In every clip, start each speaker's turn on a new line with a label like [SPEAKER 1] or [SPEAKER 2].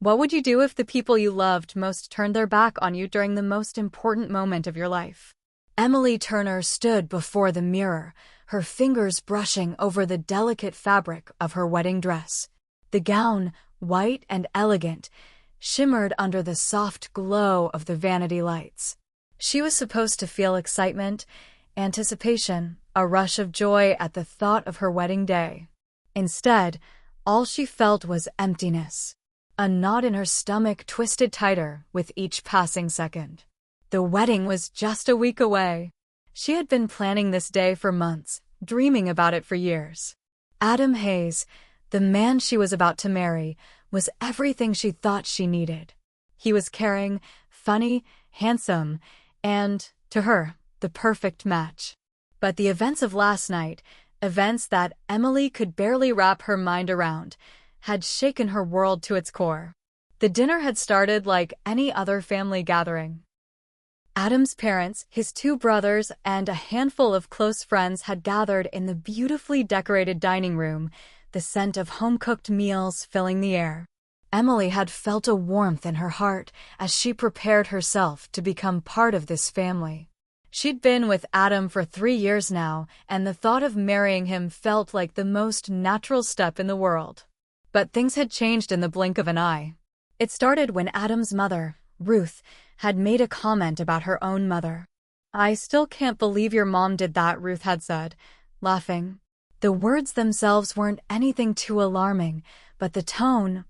[SPEAKER 1] What would you do if the people you loved most turned their back on you during the most important moment of your life? Emily Turner stood before the mirror, her fingers brushing over the delicate fabric of her wedding dress. The gown, white and elegant, shimmered under the soft glow of the vanity lights. She was supposed to feel excitement, anticipation, a rush of joy at the thought of her wedding day. Instead, all she felt was emptiness. A knot in her stomach twisted tighter with each passing second. The wedding was just a week away. She had been planning this day for months, dreaming about it for years. Adam Hayes, the man she was about to marry, was everything she thought she needed. He was caring, funny, handsome, and, to her, the perfect match. But the events of last night, events that Emily could barely wrap her mind around, had shaken her world to its core. The dinner had started like any other family gathering. Adam's parents, his two brothers, and a handful of close friends had gathered in the beautifully decorated dining room, the scent of home-cooked meals filling the air. Emily had felt a warmth in her heart as she prepared herself to become part of this family. She'd been with Adam for 3 years now, and the thought of marrying him felt like the most natural step in the world. But things had changed in the blink of an eye. It started when Adam's mother, Ruth, had made a comment about her own mother. "I still can't believe your mom did that," Ruth had said, laughing. The words themselves weren't anything too alarming, but the tone,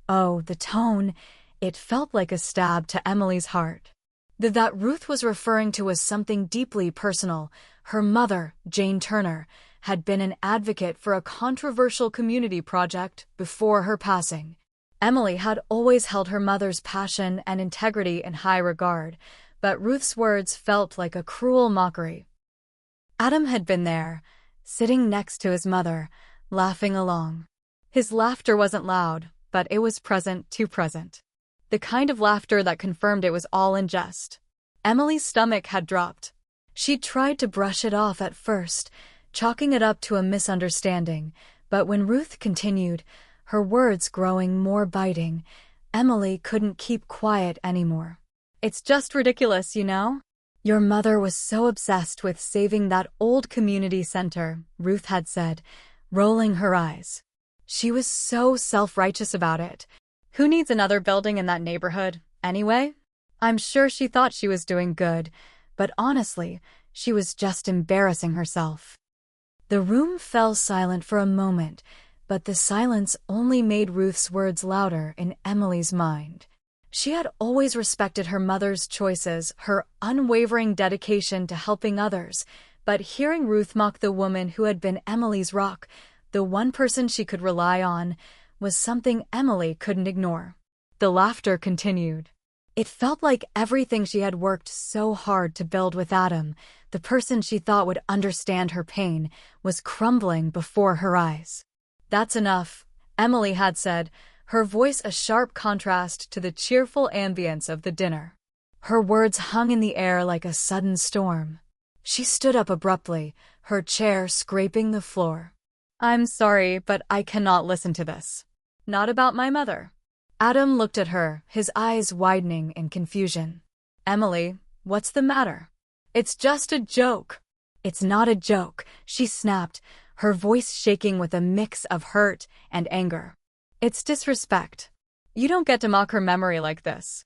[SPEAKER 1] it felt like a stab to Emily's heart. That Ruth was referring to was something deeply personal. Her mother, Jane Turner, had been an advocate for a controversial community project before her passing. Emily had always held her mother's passion and integrity in high regard, but Ruth's words felt like a cruel mockery. Adam had been there, sitting next to his mother, laughing along. His laughter wasn't loud, but it was present, too present. The kind of laughter that confirmed it was all in jest. Emily's stomach had dropped. She tried to brush it off at first, chalking it up to a misunderstanding, but when Ruth continued, her words growing more biting, Emily couldn't keep quiet anymore. "It's just ridiculous, you know? Your mother was so obsessed with saving that old community center," Ruth had said, rolling her eyes. "She was so self-righteous about it. Who needs another building in that neighborhood, anyway? I'm sure she thought she was doing good, but honestly, she was just embarrassing herself." The room fell silent for a moment, but the silence only made Ruth's words louder in Emily's mind. She had always respected her mother's choices, her unwavering dedication to helping others, but hearing Ruth mock the woman who had been Emily's rock, the one person she could rely on, was something Emily couldn't ignore. The laughter continued. It felt like everything she had worked so hard to build with Adam, the person she thought would understand her pain, was crumbling before her eyes. "That's enough," Emily had said, her voice a sharp contrast to the cheerful ambience of the dinner. Her words hung in the air like a sudden storm. She stood up abruptly, her chair scraping the floor. "I'm sorry, but I cannot listen to this. Not about my mother." Adam looked at her, his eyes widening in confusion. "Emily, what's the matter?" "It's just a joke." "It's not a joke," she snapped, her voice shaking with a mix of hurt and anger. "It's disrespect. You don't get to mock her memory like this."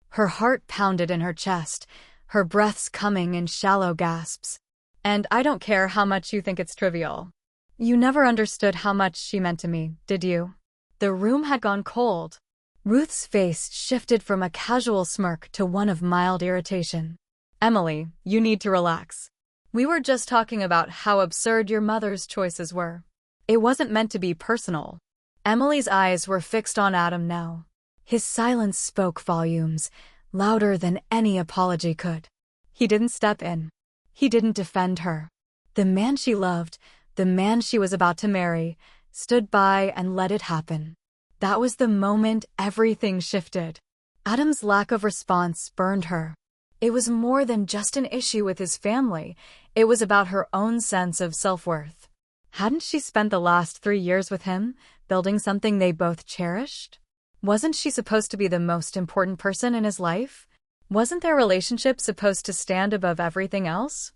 [SPEAKER 1] Her heart pounded in her chest, her breaths coming in shallow gasps. "And I don't care how much you think it's trivial. You never understood how much she meant to me, did you?" The room had gone cold. Ruth's face shifted from a casual smirk to one of mild irritation. "Emily, you need to relax. We were just talking about how absurd your mother's choices were. It wasn't meant to be personal." Emily's eyes were fixed on Adam now. His silence spoke volumes, louder than any apology could. He didn't step in. He didn't defend her. The man she loved, the man she was about to marry, stood by and let it happen. That was the moment everything shifted. Adam's lack of response burned her. It was more than just an issue with his family. It was about her own sense of self-worth. Hadn't she spent the last 3 years with him, building something they both cherished? Wasn't she supposed to be the most important person in his life? Wasn't their relationship supposed to stand above everything else?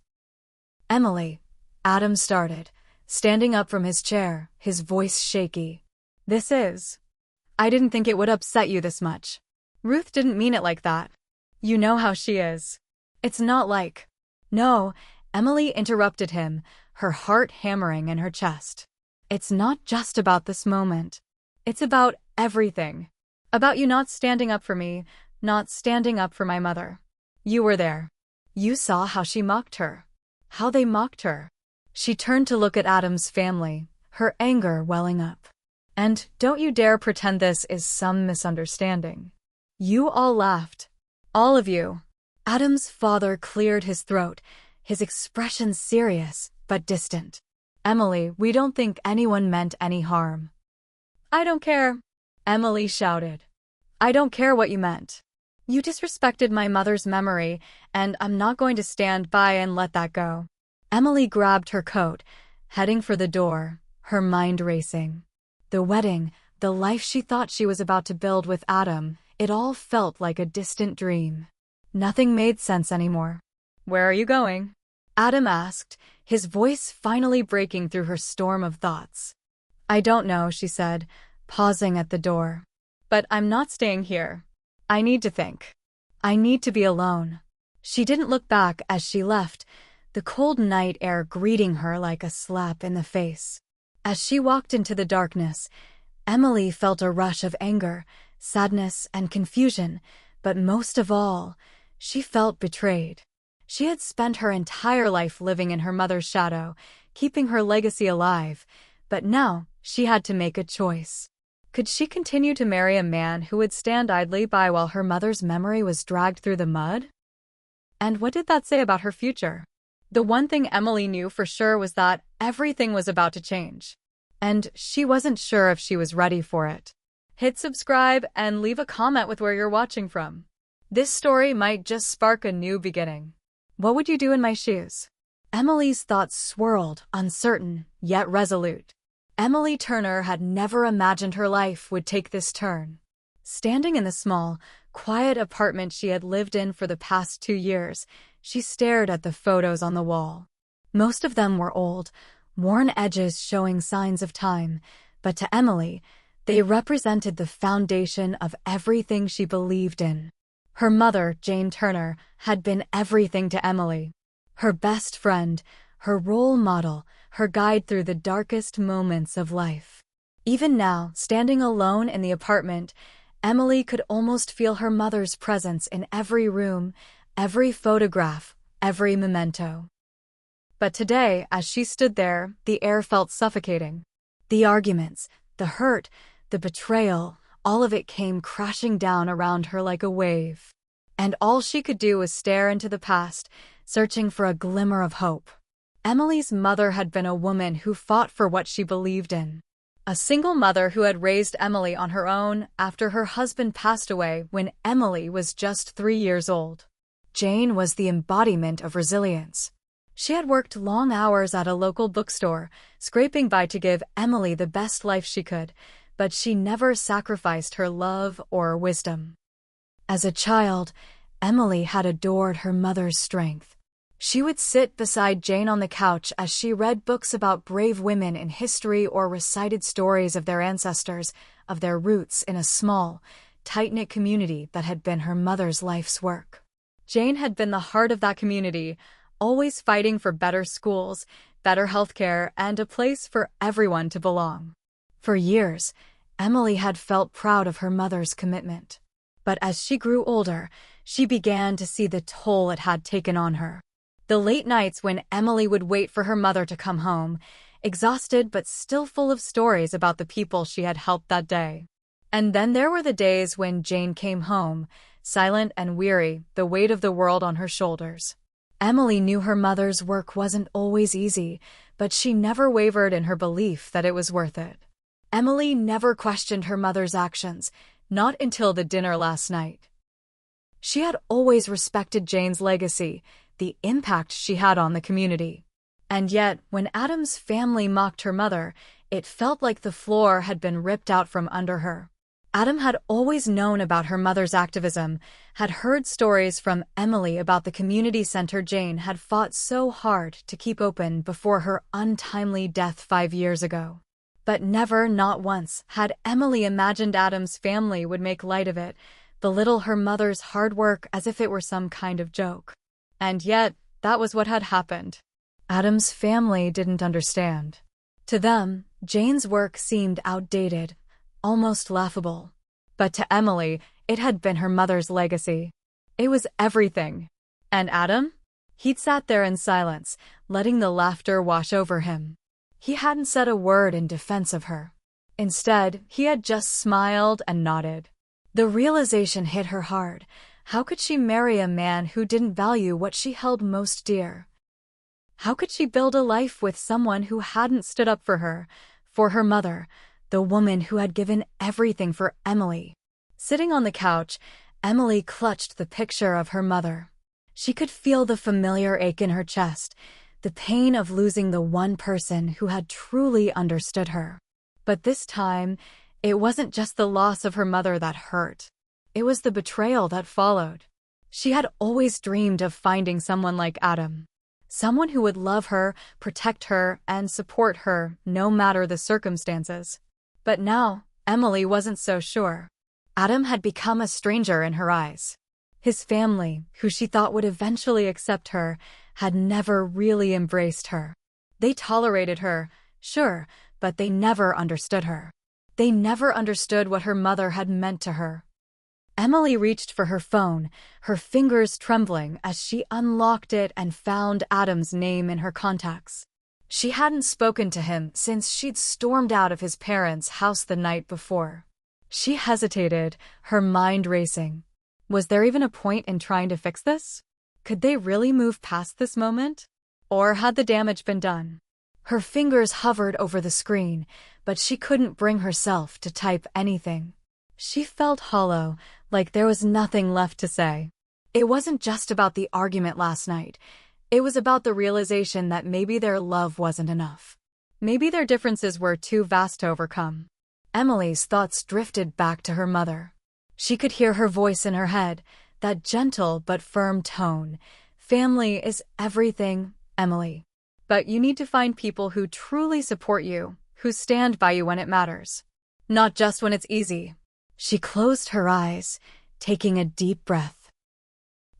[SPEAKER 1] Emily, Adam started, standing up from his chair, his voice shaky. I didn't think it would upset you this much. Ruth didn't mean it like that. You know how she is. It's not like. No, Emily interrupted him, her heart hammering in her chest. It's not just about this moment. It's about everything. About you not standing up for me, not standing up for my mother. You were there. You saw how she mocked her. How they mocked her. She turned to look at Adam's family, her anger welling up. And don't you dare pretend this is some misunderstanding. You all laughed. All of you. Adam's father cleared his throat, his expression serious but distant. Emily, we don't think anyone meant any harm. I don't care. Emily shouted. I don't care what you meant. You disrespected my mother's memory, and I'm not going to stand by and let that go. Emily grabbed her coat, heading for the door, her mind racing. The wedding, the life she thought she was about to build with Adam, it all felt like a distant dream. Nothing made sense anymore. Where are you going? Adam asked, his voice finally breaking through her storm of thoughts. I don't know, she said, pausing at the door. But I'm not staying here. I need to think. I need to be alone. She didn't look back as she left, the cold night air greeting her like a slap in the face. As she walked into the darkness, Emily felt a rush of anger, sadness, and confusion, but most of all, she felt betrayed. She had spent her entire life living in her mother's shadow, keeping her legacy alive, but now she had to make a choice. Could she continue to marry a man who would stand idly by while her mother's memory was dragged through the mud? And what did that say about her future? The one thing Emily knew for sure was that everything was about to change. And she wasn't sure if she was ready for it. Hit subscribe and leave a comment with where you're watching from. This story might just spark a new beginning. What would you do in my shoes? Emily's thoughts swirled, uncertain, yet resolute. Emily Turner had never imagined her life would take this turn. Standing in the small, quiet apartment she had lived in for the past 2 years, she stared at the photos on the wall. Most of them were old, worn edges showing signs of time, but to Emily, they represented the foundation of everything she believed in. Her mother, Jane Turner, had been everything to Emily. Her best friend, her role model, her guide through the darkest moments of life. Even now, standing alone in the apartment, Emily could almost feel her mother's presence in every room, every photograph, every memento. But today, as she stood there, the air felt suffocating. The arguments, the hurt, the betrayal, all of it came crashing down around her like a wave. And all she could do was stare into the past, searching for a glimmer of hope. Emily's mother had been a woman who fought for what she believed in. A single mother who had raised Emily on her own after her husband passed away when Emily was just 3 years old. Jane was the embodiment of resilience. She had worked long hours at a local bookstore, scraping by to give Emily the best life she could, but she never sacrificed her love or wisdom. As a child, Emily had adored her mother's strength. She would sit beside Jane on the couch as she read books about brave women in history or recited stories of their ancestors, of their roots in a small, tight-knit community that had been her mother's life's work. Jane had been the heart of that community, always fighting for better schools, better healthcare, and a place for everyone to belong. For years, Emily had felt proud of her mother's commitment. But as she grew older, she began to see the toll it had taken on her. The late nights when Emily would wait for her mother to come home, exhausted but still full of stories about the people she had helped that day. And then there were the days when Jane came home, silent and weary, the weight of the world on her shoulders. Emily knew her mother's work wasn't always easy, but she never wavered in her belief that it was worth it. Emily never questioned her mother's actions, not until the dinner last night. She had always respected Jane's legacy, the impact she had on the community. And yet, when Adam's family mocked her mother, it felt like the floor had been ripped out from under her. Adam had always known about her mother's activism, had heard stories from Emily about the community center Jane had fought so hard to keep open before her untimely death 5 years ago. But never, not once, had Emily imagined Adam's family would make light of it, belittle her mother's hard work as if it were some kind of joke. And yet, that was what had happened. Adam's family didn't understand. To them, Jane's work seemed outdated, almost laughable. But to Emily, it had been her mother's legacy. It was everything. And Adam? He'd sat there in silence, letting the laughter wash over him. He hadn't said a word in defense of her. Instead, he had just smiled and nodded. The realization hit her hard. How could she marry a man who didn't value what she held most dear? How could she build a life with someone who hadn't stood up for her mother, the woman who had given everything for Emily? Sitting on the couch, Emily clutched the picture of her mother. She could feel the familiar ache in her chest, the pain of losing the one person who had truly understood her. But this time, it wasn't just the loss of her mother that hurt. It was the betrayal that followed. She had always dreamed of finding someone like Adam. Someone who would love her, protect her, and support her, no matter the circumstances. But now, Emily wasn't so sure. Adam had become a stranger in her eyes. His family, who she thought would eventually accept her, had never really embraced her. They tolerated her, sure, but they never understood her. They never understood what her mother had meant to her. Emily reached for her phone, her fingers trembling as she unlocked it and found Adam's name in her contacts. She hadn't spoken to him since she'd stormed out of his parents' house the night before. She hesitated, her mind racing. Was there even a point in trying to fix this? Could they really move past this moment? Or had the damage been done? Her fingers hovered over the screen, but she couldn't bring herself to type anything. She felt hollow, like there was nothing left to say. It wasn't just about the argument last night. It was about the realization that maybe their love wasn't enough. Maybe their differences were too vast to overcome. Emily's thoughts drifted back to her mother. She could hear her voice in her head, that gentle but firm tone. Family is everything, Emily. But you need to find people who truly support you, who stand by you when it matters. Not just when it's easy. She closed her eyes, taking a deep breath.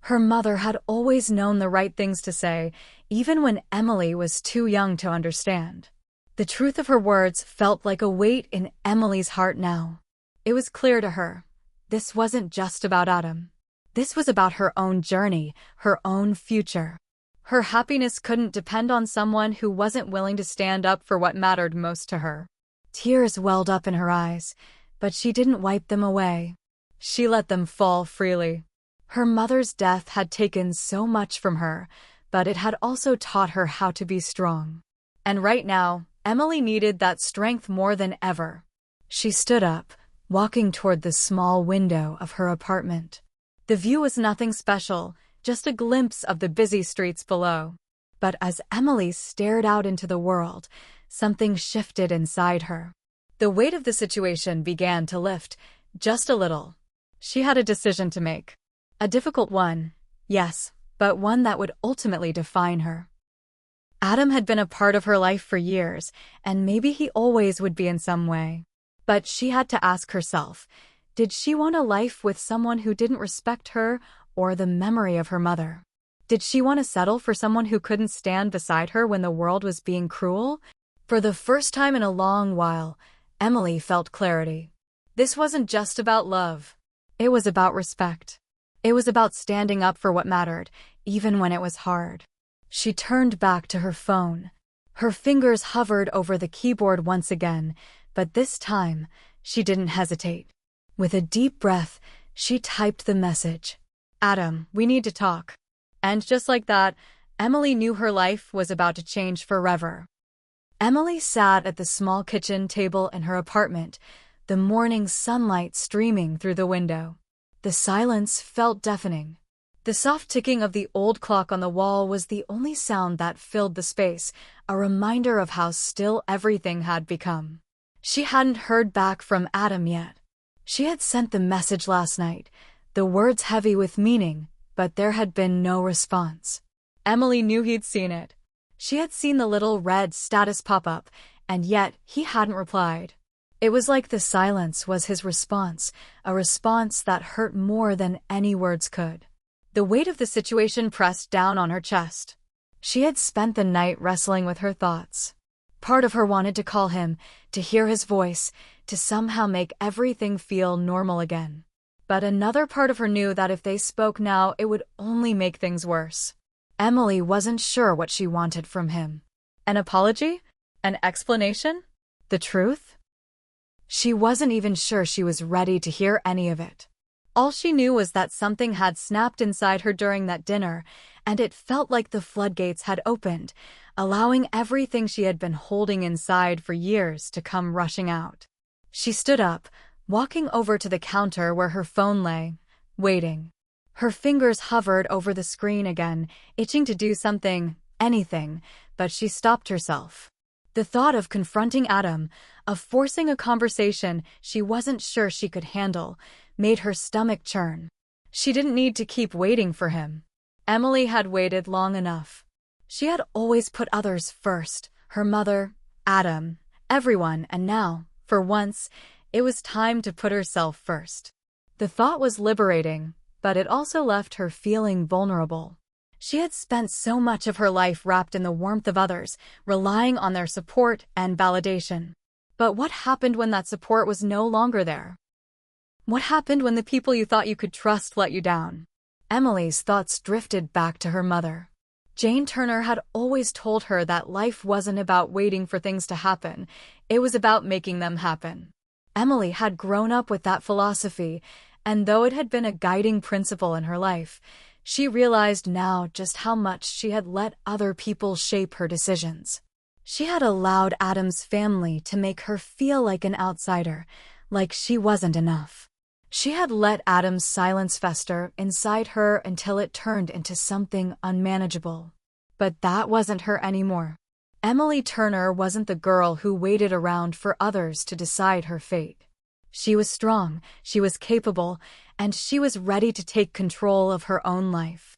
[SPEAKER 1] Her mother had always known the right things to say, even when Emily was too young to understand. The truth of her words felt like a weight in Emily's heart now. It was clear to her. This wasn't just about Adam. This was about her own journey, her own future. Her happiness couldn't depend on someone who wasn't willing to stand up for what mattered most to her. Tears welled up in her eyes, but she didn't wipe them away. She let them fall freely. Her mother's death had taken so much from her, but it had also taught her how to be strong. And right now, Emily needed that strength more than ever. She stood up, walking toward the small window of her apartment. The view was nothing special, just a glimpse of the busy streets below. But as Emily stared out into the world, something shifted inside her. The weight of the situation began to lift, just a little. She had a decision to make. A difficult one, yes, but one that would ultimately define her. Adam had been a part of her life for years, and maybe he always would be in some way. But she had to ask herself, did she want a life with someone who didn't respect her or the memory of her mother? Did she want to settle for someone who couldn't stand beside her when the world was being cruel? For the first time in a long while, Emily felt clarity. This wasn't just about love. It was about respect. It was about standing up for what mattered, even when it was hard. She turned back to her phone. Her fingers hovered over the keyboard once again, but this time, she didn't hesitate. With a deep breath, she typed the message. Adam, we need to talk. And just like that, Emily knew her life was about to change forever. Emily sat at the small kitchen table in her apartment, the morning sunlight streaming through the window. The silence felt deafening. The soft ticking of the old clock on the wall was the only sound that filled the space, a reminder of how still everything had become. She hadn't heard back from Adam yet. She had sent the message last night, the words heavy with meaning, but there had been no response. Emily knew he'd seen it. She had seen the little red status pop up, and yet he hadn't replied. It was like the silence was his response, a response that hurt more than any words could. The weight of the situation pressed down on her chest. She had spent the night wrestling with her thoughts. Part of her wanted to call him, to hear his voice, to somehow make everything feel normal again. But another part of her knew that if they spoke now, it would only make things worse. Emily wasn't sure what she wanted from him. An apology? An explanation? The truth? She wasn't even sure she was ready to hear any of it. All she knew was that something had snapped inside her during that dinner, and it felt like the floodgates had opened, allowing everything she had been holding inside for years to come rushing out. She stood up, walking over to the counter where her phone lay, waiting. Her fingers hovered over the screen again, itching to do something, anything, but she stopped herself. The thought of confronting Adam, of forcing a conversation she wasn't sure she could handle, made her stomach churn. She didn't need to keep waiting for him. Emily had waited long enough. She had always put others first, her mother, Adam, everyone, and now, for once, it was time to put herself first. The thought was liberating, but it also left her feeling vulnerable. She had spent so much of her life wrapped in the warmth of others, relying on their support and validation. But what happened when that support was no longer there? What happened when the people you thought you could trust let you down? Emily's thoughts drifted back to her mother. Jane Turner had always told her that life wasn't about waiting for things to happen, it was about making them happen. Emily had grown up with that philosophy, and though it had been a guiding principle in her life, she realized now just how much she had let other people shape her decisions. She had allowed Adam's family to make her feel like an outsider, like she wasn't enough. She had let Adam's silence fester inside her until it turned into something unmanageable. But that wasn't her anymore. Emily Turner wasn't the girl who waited around for others to decide her fate. She was strong, she was capable, and she was ready to take control of her own life.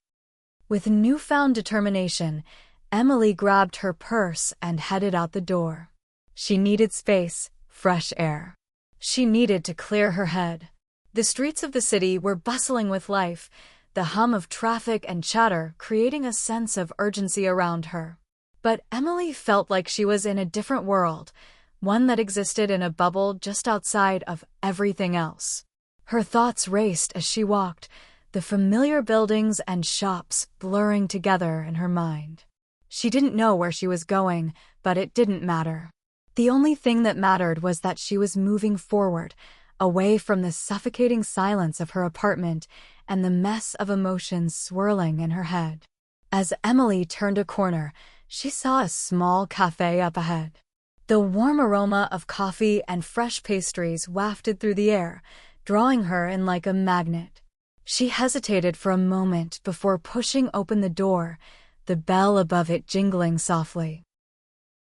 [SPEAKER 1] With newfound determination, Emily grabbed her purse and headed out the door. She needed space, fresh air. She needed to clear her head. The streets of the city were bustling with life, the hum of traffic and chatter creating a sense of urgency around her. But Emily felt like she was in a different world, one that existed in a bubble just outside of everything else. Her thoughts raced as she walked, the familiar buildings and shops blurring together in her mind. She didn't know where she was going, but it didn't matter. The only thing that mattered was that she was moving forward, away from the suffocating silence of her apartment and the mess of emotions swirling in her head. As Emily turned a corner, she saw a small cafe up ahead. The warm aroma of coffee and fresh pastries wafted through the air, drawing her in like a magnet. She hesitated for a moment before pushing open the door, the bell above it jingling softly.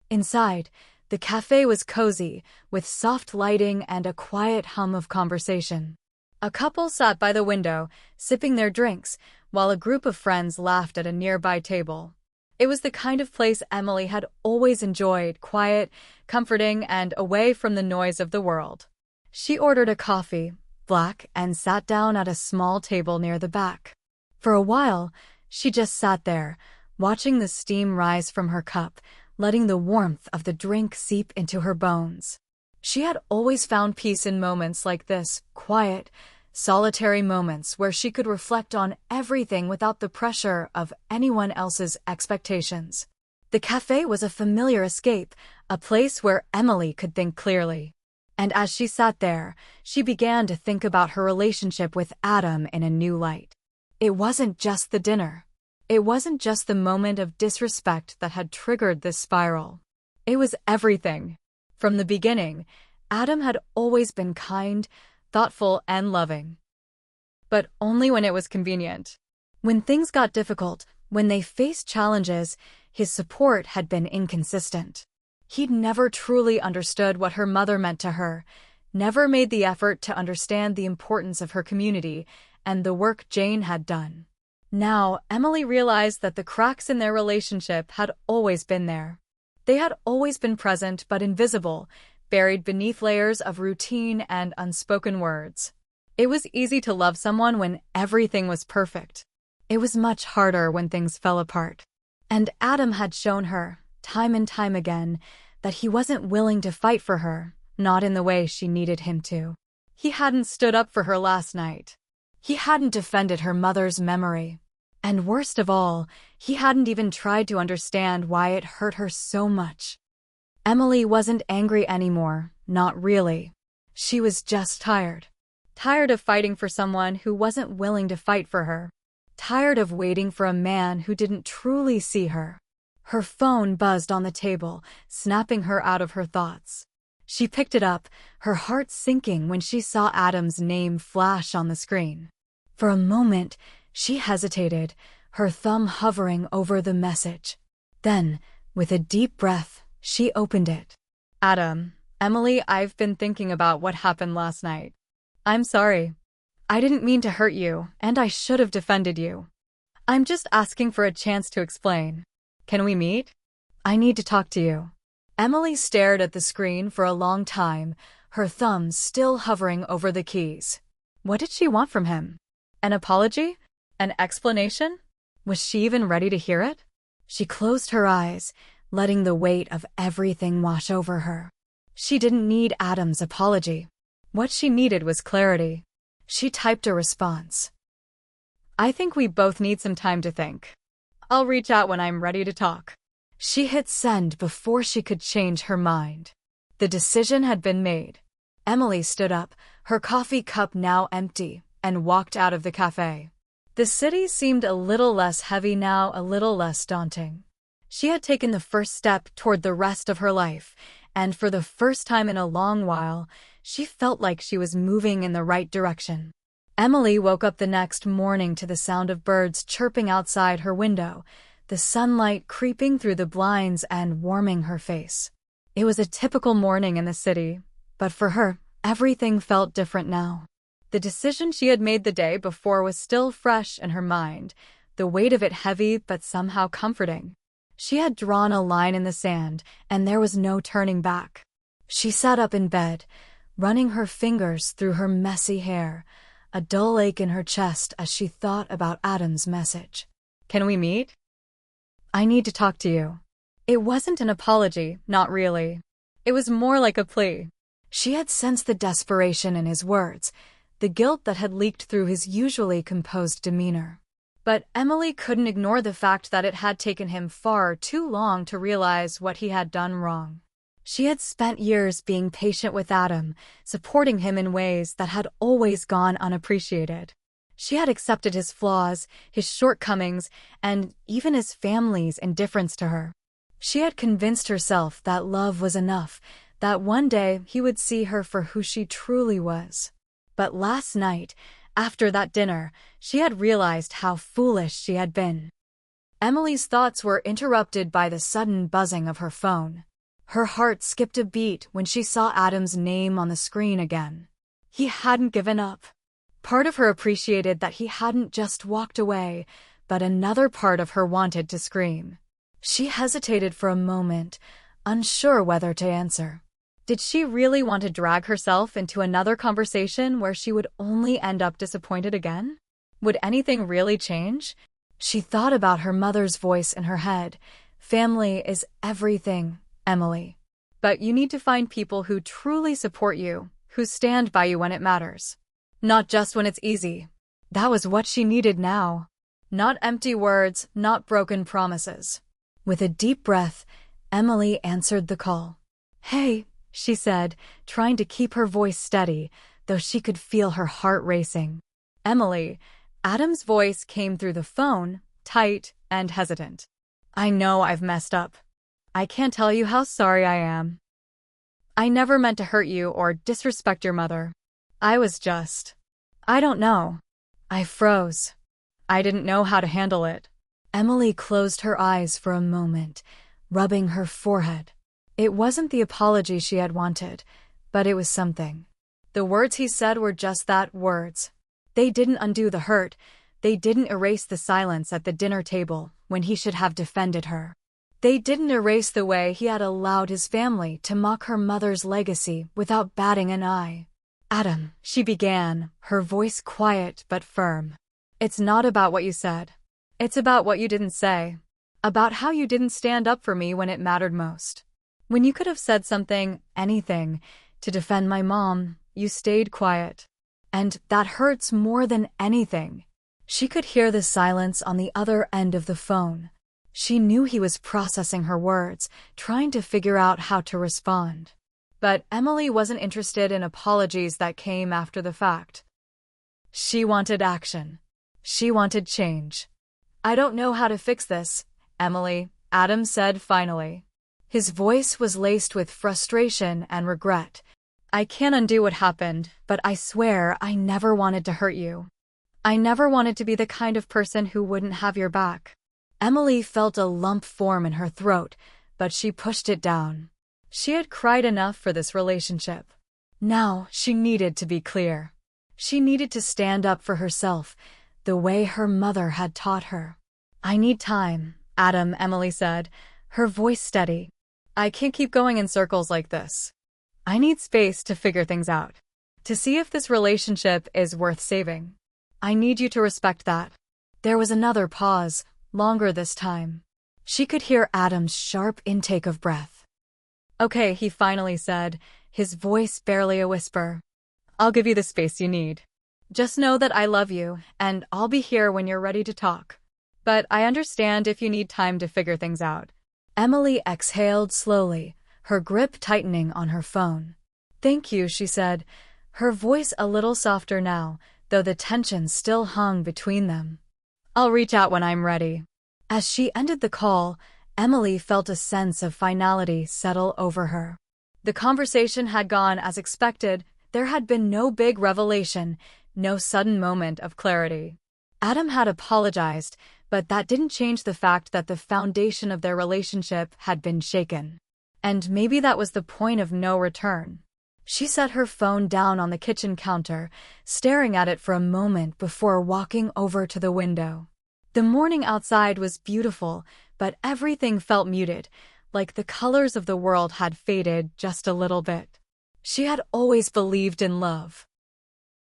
[SPEAKER 1] Inside, the cafe was cozy, with soft lighting and a quiet hum of conversation. A couple sat by the window, sipping their drinks, while a group of friends laughed at a nearby table. It was the kind of place Emily had always enjoyed, quiet, comforting, and away from the noise of the world. She ordered a coffee, black, and sat down at a small table near the back. For a while, she just sat there, watching the steam rise from her cup, letting the warmth of the drink seep into her bones. She had always found peace in moments like this, quiet, solitary moments where she could reflect on everything without the pressure of anyone else's expectations. The cafe was a familiar escape, a place where Emily could think clearly. And as she sat there, she began to think about her relationship with Adam in a new light. It wasn't just the dinner. It wasn't just the moment of disrespect that had triggered this spiral. It was everything. From the beginning, Adam had always been kind, thoughtful, and loving. But only when it was convenient. When things got difficult, when they faced challenges, his support had been inconsistent. He'd never truly understood what her mother meant to her, never made the effort to understand the importance of her community and the work Jane had done. Now, Emily realized that the cracks in their relationship had always been there. They had always been present but invisible, buried beneath layers of routine and unspoken words. It was easy to love someone when everything was perfect. It was much harder when things fell apart. And Adam had shown her, time and time again, that he wasn't willing to fight for her, not in the way she needed him to. He hadn't stood up for her last night. He hadn't defended her mother's memory. And worst of all, he hadn't even tried to understand why it hurt her so much. Emily wasn't angry anymore, not really. She was just tired. Tired of fighting for someone who wasn't willing to fight for her. Tired of waiting for a man who didn't truly see her. Her phone buzzed on the table, snapping her out of her thoughts. She picked it up, her heart sinking when she saw Adam's name flash on the screen. For a moment, she hesitated, her thumb hovering over the message. Then, with a deep breath, she opened it. Adam, Emily, I've been thinking about what happened last night. I'm sorry. I didn't mean to hurt you, and I should have defended you. I'm just asking for a chance to explain. Can we meet? I need to talk to you. Emily stared at the screen for a long time, her thumbs still hovering over the keys. What did she want from him? An apology? An explanation? Was she even ready to hear it? She closed her eyes, letting the weight of everything wash over her. She didn't need Adam's apology. What she needed was clarity. She typed a response. I think we both need some time to think. I'll reach out when I'm ready to talk. She hit send before she could change her mind. The decision had been made. Emily stood up, her coffee cup now empty, and walked out of the cafe. The city seemed a little less heavy now, a little less daunting. She had taken the first step toward the rest of her life, and for the first time in a long while, she felt like she was moving in the right direction. Emily woke up the next morning to the sound of birds chirping outside her window, the sunlight creeping through the blinds and warming her face. It was a typical morning in the city, but for her, everything felt different now. The decision she had made the day before was still fresh in her mind, the weight of it heavy but somehow comforting. She had drawn a line in the sand, and there was no turning back. She sat up in bed, running her fingers through her messy hair, a dull ache in her chest as she thought about Adam's message. Can we meet? I need to talk to you. It wasn't an apology, not really. It was more like a plea. She had sensed the desperation in his words, the guilt that had leaked through his usually composed demeanor. But Emily couldn't ignore the fact that it had taken him far too long to realize what he had done wrong. She had spent years being patient with Adam, supporting him in ways that had always gone unappreciated. She had accepted his flaws, his shortcomings, and even his family's indifference to her. She had convinced herself that love was enough, that one day he would see her for who she truly was. But last night, after that dinner, she had realized how foolish she had been. Emily's thoughts were interrupted by the sudden buzzing of her phone. Her heart skipped a beat when she saw Adam's name on the screen again. He hadn't given up. Part of her appreciated that he hadn't just walked away, but another part of her wanted to scream. She hesitated for a moment, unsure whether to answer. Did she really want to drag herself into another conversation where she would only end up disappointed again? Would anything really change? She thought about her mother's voice in her head. Family is everything, Emily. But you need to find people who truly support you, who stand by you when it matters. Not just when it's easy. That was what she needed now. Not empty words, not broken promises. With a deep breath, Emily answered the call. Hey, she said, trying to keep her voice steady, though she could feel her heart racing. Emily, Adam's voice came through the phone, tight and hesitant. I know I've messed up. I can't tell you how sorry I am. I never meant to hurt you or disrespect your mother. I don't know. I froze. I didn't know how to handle it. Emily closed her eyes for a moment, rubbing her forehead. It wasn't the apology she had wanted, but it was something. The words he said were just that, words. They didn't undo the hurt. They didn't erase the silence at the dinner table when he should have defended her. They didn't erase the way he had allowed his family to mock her mother's legacy without batting an eye. "Adam," she began, her voice quiet but firm. "It's not about what you said. It's about what you didn't say. About how you didn't stand up for me when it mattered most. When you could have said something, anything, to defend my mom, you stayed quiet. And that hurts more than anything." She could hear the silence on the other end of the phone. She knew he was processing her words, trying to figure out how to respond. But Emily wasn't interested in apologies that came after the fact. She wanted action. She wanted change. "I don't know how to fix this, Emily," Adam said finally. His voice was laced with frustration and regret. "I can't undo what happened, but I swear I never wanted to hurt you. I never wanted to be the kind of person who wouldn't have your back." Emily felt a lump form in her throat, but she pushed it down. She had cried enough for this relationship. Now she needed to be clear. She needed to stand up for herself, the way her mother had taught her. "I need time, Adam," Emily said, her voice steady. "I can't keep going in circles like this. I need space to figure things out, to see if this relationship is worth saving. I need you to respect that." There was another pause, longer this time. She could hear Adam's sharp intake of breath. "Okay," he finally said, his voice barely a whisper. "I'll give you the space you need. Just know that I love you, and I'll be here when you're ready to talk. But I understand if you need time to figure things out." Emily exhaled slowly, her grip tightening on her phone. "Thank you," she said, her voice a little softer now, though the tension still hung between them. "I'll reach out when I'm ready." As she ended the call, Emily felt a sense of finality settle over her. The conversation had gone as expected. There had been no big revelation, no sudden moment of clarity. Adam had apologized, but that didn't change the fact that the foundation of their relationship had been shaken. And maybe that was the point of no return. She set her phone down on the kitchen counter, staring at it for a moment before walking over to the window. The morning outside was beautiful, but everything felt muted, like the colors of the world had faded just a little bit. She had always believed in love.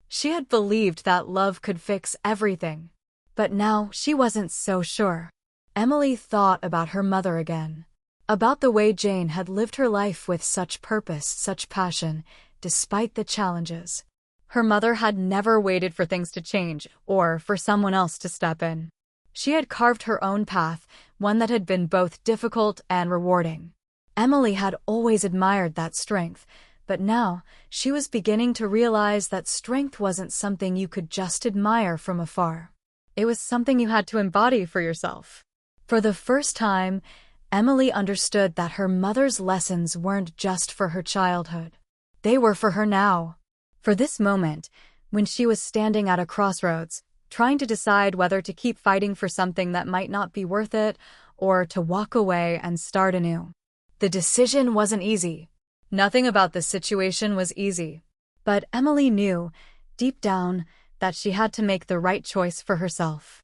[SPEAKER 1] She had believed that love could fix everything. But now she wasn't so sure. Emily thought about her mother again. About the way Jane had lived her life with such purpose, such passion, despite the challenges. Her mother had never waited for things to change or for someone else to step in. She had carved her own path, one that had been both difficult and rewarding. Emily had always admired that strength, but now she was beginning to realize that strength wasn't something you could just admire from afar. It was something you had to embody for yourself. For the first time, Emily understood that her mother's lessons weren't just for her childhood. They were for her now. For this moment, when she was standing at a crossroads, trying to decide whether to keep fighting for something that might not be worth it or to walk away and start anew. The decision wasn't easy. Nothing about the situation was easy. But Emily knew, deep down, that she had to make the right choice for herself.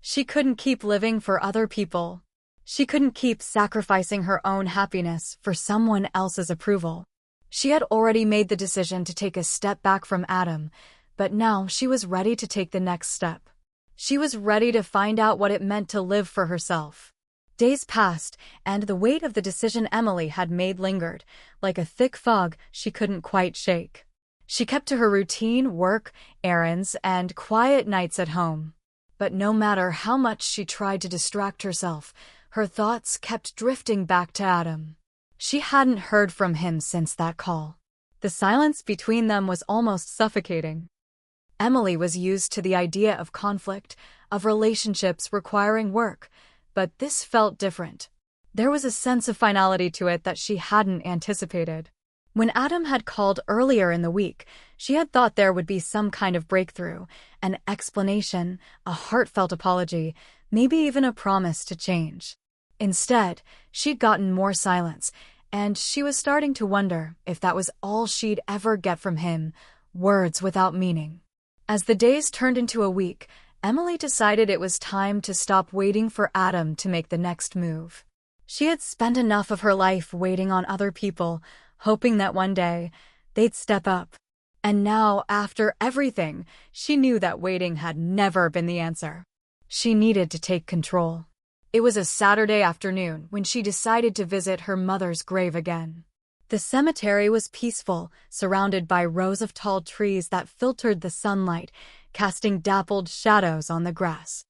[SPEAKER 1] She couldn't keep living for other people. She couldn't keep sacrificing her own happiness for someone else's approval. She had already made the decision to take a step back from Adam, but now she was ready to take the next step. She was ready to find out what it meant to live for herself. Days passed, and the weight of the decision Emily had made lingered, like a thick fog she couldn't quite shake. She kept to her routine, work, errands, and quiet nights at home. But no matter how much she tried to distract herself, her thoughts kept drifting back to Adam. She hadn't heard from him since that call. The silence between them was almost suffocating. Emily was used to the idea of conflict, of relationships requiring work, but this felt different. There was a sense of finality to it that she hadn't anticipated. When Adam had called earlier in the week, she had thought there would be some kind of breakthrough, an explanation, a heartfelt apology, maybe even a promise to change. Instead, she'd gotten more silence, and she was starting to wonder if that was all she'd ever get from him, words without meaning. As the days turned into a week, Emily decided it was time to stop waiting for Adam to make the next move. She had spent enough of her life waiting on other people, hoping that one day they'd step up. And now, after everything, she knew that waiting had never been the answer. She needed to take control. It was a Saturday afternoon when she decided to visit her mother's grave again. The cemetery was peaceful, surrounded by rows of tall trees that filtered the sunlight, casting dappled shadows on the grass.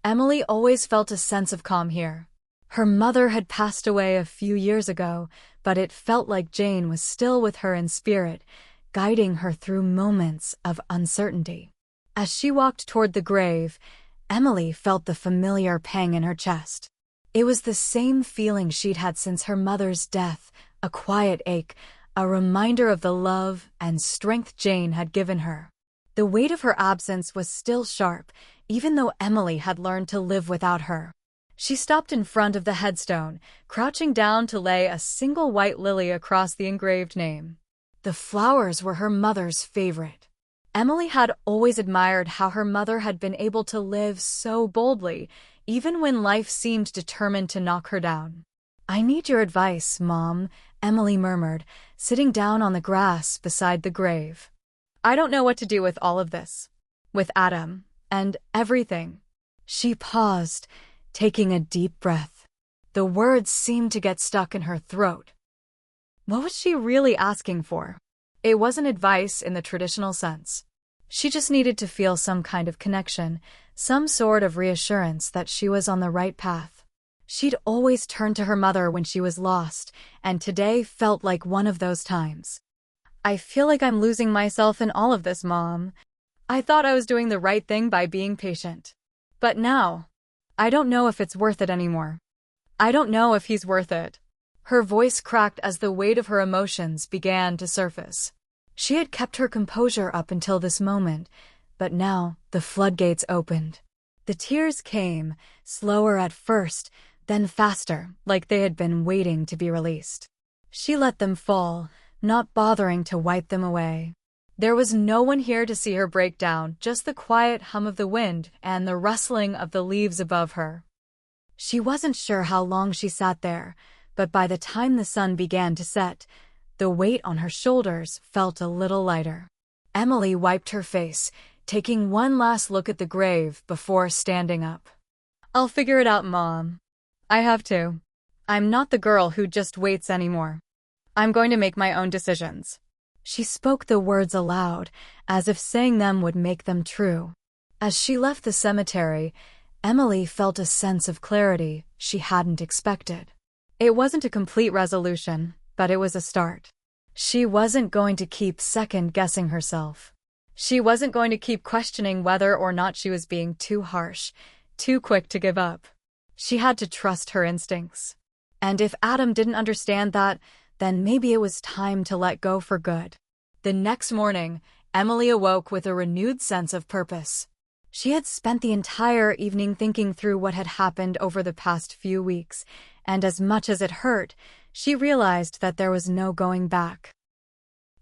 [SPEAKER 1] Emily always felt a sense of calm here. Her mother had passed away a few years ago, but it felt like Jane was still with her in spirit, guiding her through moments of uncertainty. As she walked toward the grave, Emily felt the familiar pang in her chest. It was the same feeling she'd had since her mother's death, a quiet ache, a reminder of the love and strength Jane had given her. The weight of her absence was still sharp, even though Emily had learned to live without her. She stopped in front of the headstone, crouching down to lay a single white lily across the engraved name. The flowers were her mother's favorite. Emily had always admired how her mother had been able to live so boldly, even when life seemed determined to knock her down. "I need your advice, Mom," Emily murmured, sitting down on the grass beside the grave. "I don't know what to do with all of this. With Adam, and everything." She paused, taking a deep breath. The words seemed to get stuck in her throat. What was she really asking for? It wasn't advice in the traditional sense. She just needed to feel some kind of connection, some sort of reassurance that she was on the right path. She'd always turned to her mother when she was lost, and today felt like one of those times. "I feel like I'm losing myself in all of this, Mom. I thought I was doing the right thing by being patient. But now, I don't know if it's worth it anymore. I don't know if he's worth it." Her voice cracked as the weight of her emotions began to surface. She had kept her composure up until this moment, but now the floodgates opened. The tears came, slower at first, then faster, like they had been waiting to be released. She let them fall, not bothering to wipe them away. There was no one here to see her break down, just the quiet hum of the wind and the rustling of the leaves above her. She wasn't sure how long she sat there, but by the time the sun began to set, the weight on her shoulders felt a little lighter. Emily wiped her face, taking one last look at the grave before standing up. "I'll figure it out, Mom. I have to. I'm not the girl who just waits anymore. I'm going to make my own decisions." She spoke the words aloud, as if saying them would make them true. As she left the cemetery, Emily felt a sense of clarity she hadn't expected. It wasn't a complete resolution, but it was a start. She wasn't going to keep second-guessing herself. She wasn't going to keep questioning whether or not she was being too harsh, too quick to give up. She had to trust her instincts. And if Adam didn't understand that, then maybe it was time to let go for good. The next morning, Emily awoke with a renewed sense of purpose. She had spent the entire evening thinking through what had happened over the past few weeks, and as much as it hurt, she realized that there was no going back.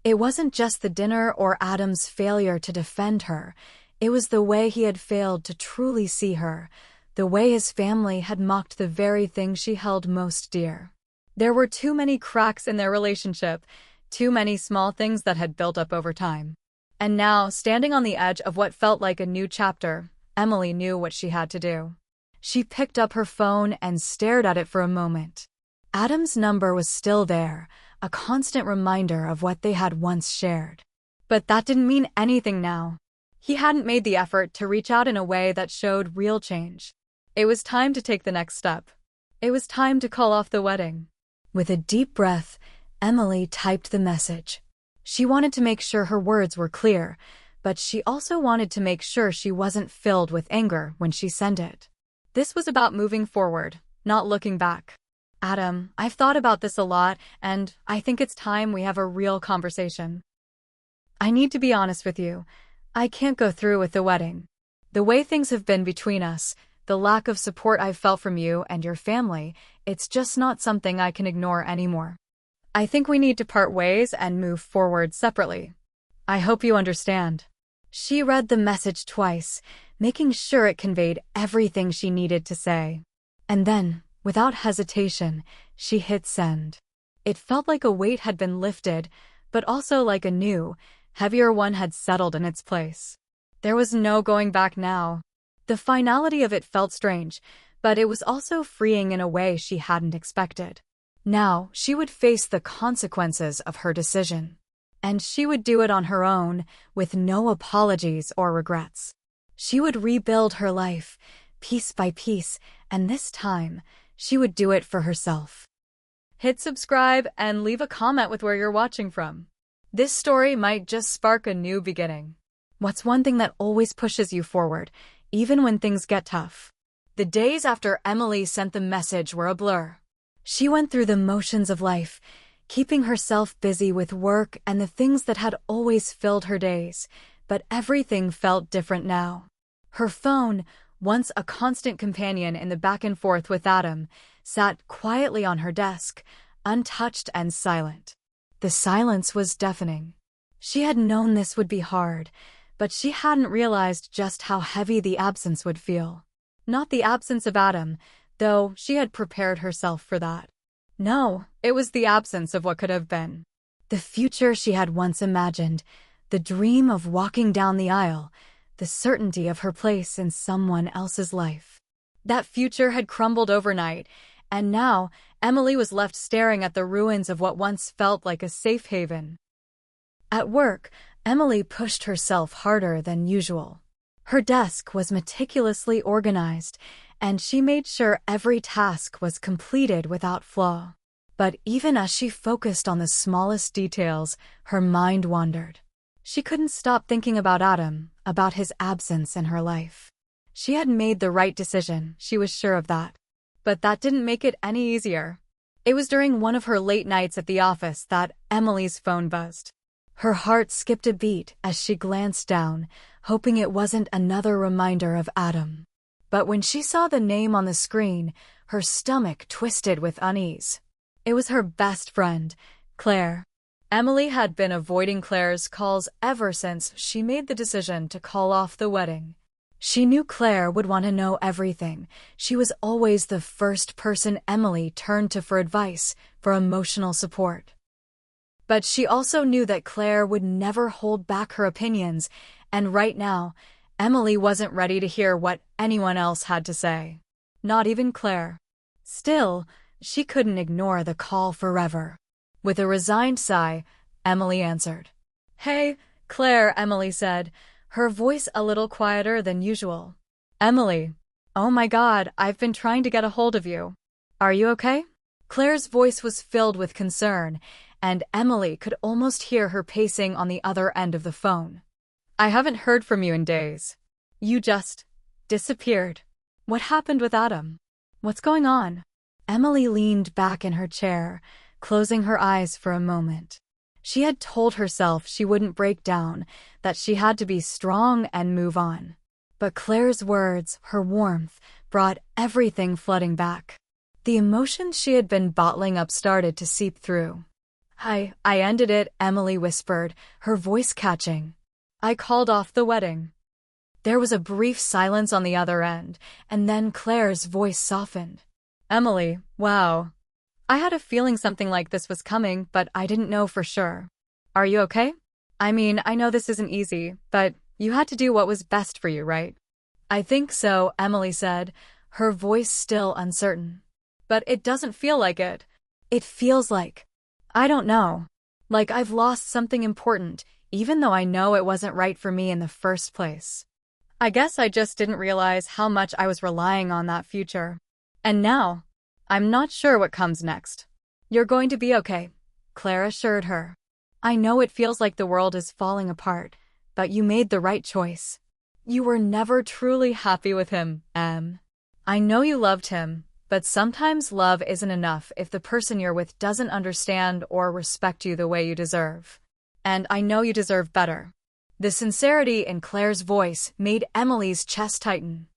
[SPEAKER 1] It wasn't just the dinner or Adam's failure to defend her, it was the way he had failed to truly see her, the way his family had mocked the very thing she held most dear. There were too many cracks in their relationship, too many small things that had built up over time. And now, standing on the edge of what felt like a new chapter, Emily knew what she had to do. She picked up her phone and stared at it for a moment. Adam's number was still there, a constant reminder of what they had once shared. But that didn't mean anything now. He hadn't made the effort to reach out in a way that showed real change. It was time to take the next step. It was time to call off the wedding. With a deep breath, Emily typed the message. She wanted to make sure her words were clear, but she also wanted to make sure she wasn't filled with anger when she sent it. This was about moving forward, not looking back. "Adam, I've thought about this a lot, and I think it's time we have a real conversation. I need to be honest with you. I can't go through with the wedding. The way things have been between us, The lack of support I've felt from you and your family, it's just not something I can ignore anymore. I think we need to part ways and move forward separately. I hope you understand." She read the message twice, making sure it conveyed everything she needed to say. And then, without hesitation, she hit send. It felt like a weight had been lifted, but also like a new, heavier one had settled in its place. There was no going back now. The finality of it felt strange, but it was also freeing in a way she hadn't expected. Now, she would face the consequences of her decision. And she would do it on her own, with no apologies or regrets. She would rebuild her life, piece by piece, and this time, she would do it for herself. Hit subscribe and leave a comment with where you're watching from. This story might just spark a new beginning. What's one thing that always pushes you forward, even when things get tough? The days after Emily sent the message were a blur. She went through the motions of life, keeping herself busy with work and the things that had always filled her days, but everything felt different now. Her phone, once a constant companion in the back and forth with Adam, sat quietly on her desk, untouched and silent. The silence was deafening. She had known this would be hard, but she hadn't realized just how heavy the absence would feel. Not the absence of Adam, though she had prepared herself for that. No, it was the absence of what could have been. The future she had once imagined, the dream of walking down the aisle, the certainty of her place in someone else's life. That future had crumbled overnight, and now Emily was left staring at the ruins of what once felt like a safe haven. At work, Emily pushed herself harder than usual. Her desk was meticulously organized, and she made sure every task was completed without flaw. But even as she focused on the smallest details, her mind wandered. She couldn't stop thinking about Adam, about his absence in her life. She had made the right decision, she was sure of that. But that didn't make it any easier. It was during one of her late nights at the office that Emily's phone buzzed. Her heart skipped a beat as she glanced down, hoping it wasn't another reminder of Adam. But when she saw the name on the screen, her stomach twisted with unease. It was her best friend, Claire. Emily had been avoiding Claire's calls ever since she made the decision to call off the wedding. She knew Claire would want to know everything. She was always the first person Emily turned to for advice, for emotional support. But she also knew that Claire would never hold back her opinions, and right now, Emily wasn't ready to hear what anyone else had to say. Not even Claire. Still, she couldn't ignore the call forever. With a resigned sigh, Emily answered. "Hey, Claire," Emily said, her voice a little quieter than usual. "Emily. Oh my God, I've been trying to get a hold of you. Are you okay?" Claire's voice was filled with concern, and Emily could almost hear her pacing on the other end of the phone. "I haven't heard from you in days. You just disappeared. What happened with Adam? What's going on?" Emily leaned back in her chair, closing her eyes for a moment. She had told herself she wouldn't break down, that she had to be strong and move on. But Claire's words, her warmth, brought everything flooding back. The emotions she had been bottling up started to seep through. I ended it," Emily whispered, her voice catching. "I called off the wedding." There was a brief silence on the other end, and then Claire's voice softened. "Emily, wow. I had a feeling something like this was coming, but I didn't know for sure. Are you okay? I mean, I know this isn't easy, but you had to do what was best for you, right?" "I think so," Emily said, her voice still uncertain. "But it doesn't feel like it. It feels like, I don't know, like I've lost something important, even though I know it wasn't right for me in the first place. I guess I just didn't realize how much I was relying on that future. And now, I'm not sure what comes next." "You're going to be okay," Claire assured her. "I know it feels like the world is falling apart, but you made the right choice. You were never truly happy with him, Em. I know you loved him, but sometimes love isn't enough if the person you're with doesn't understand or respect you the way you deserve. And I know you deserve better." The sincerity in Claire's voice made Emily's chest tighten.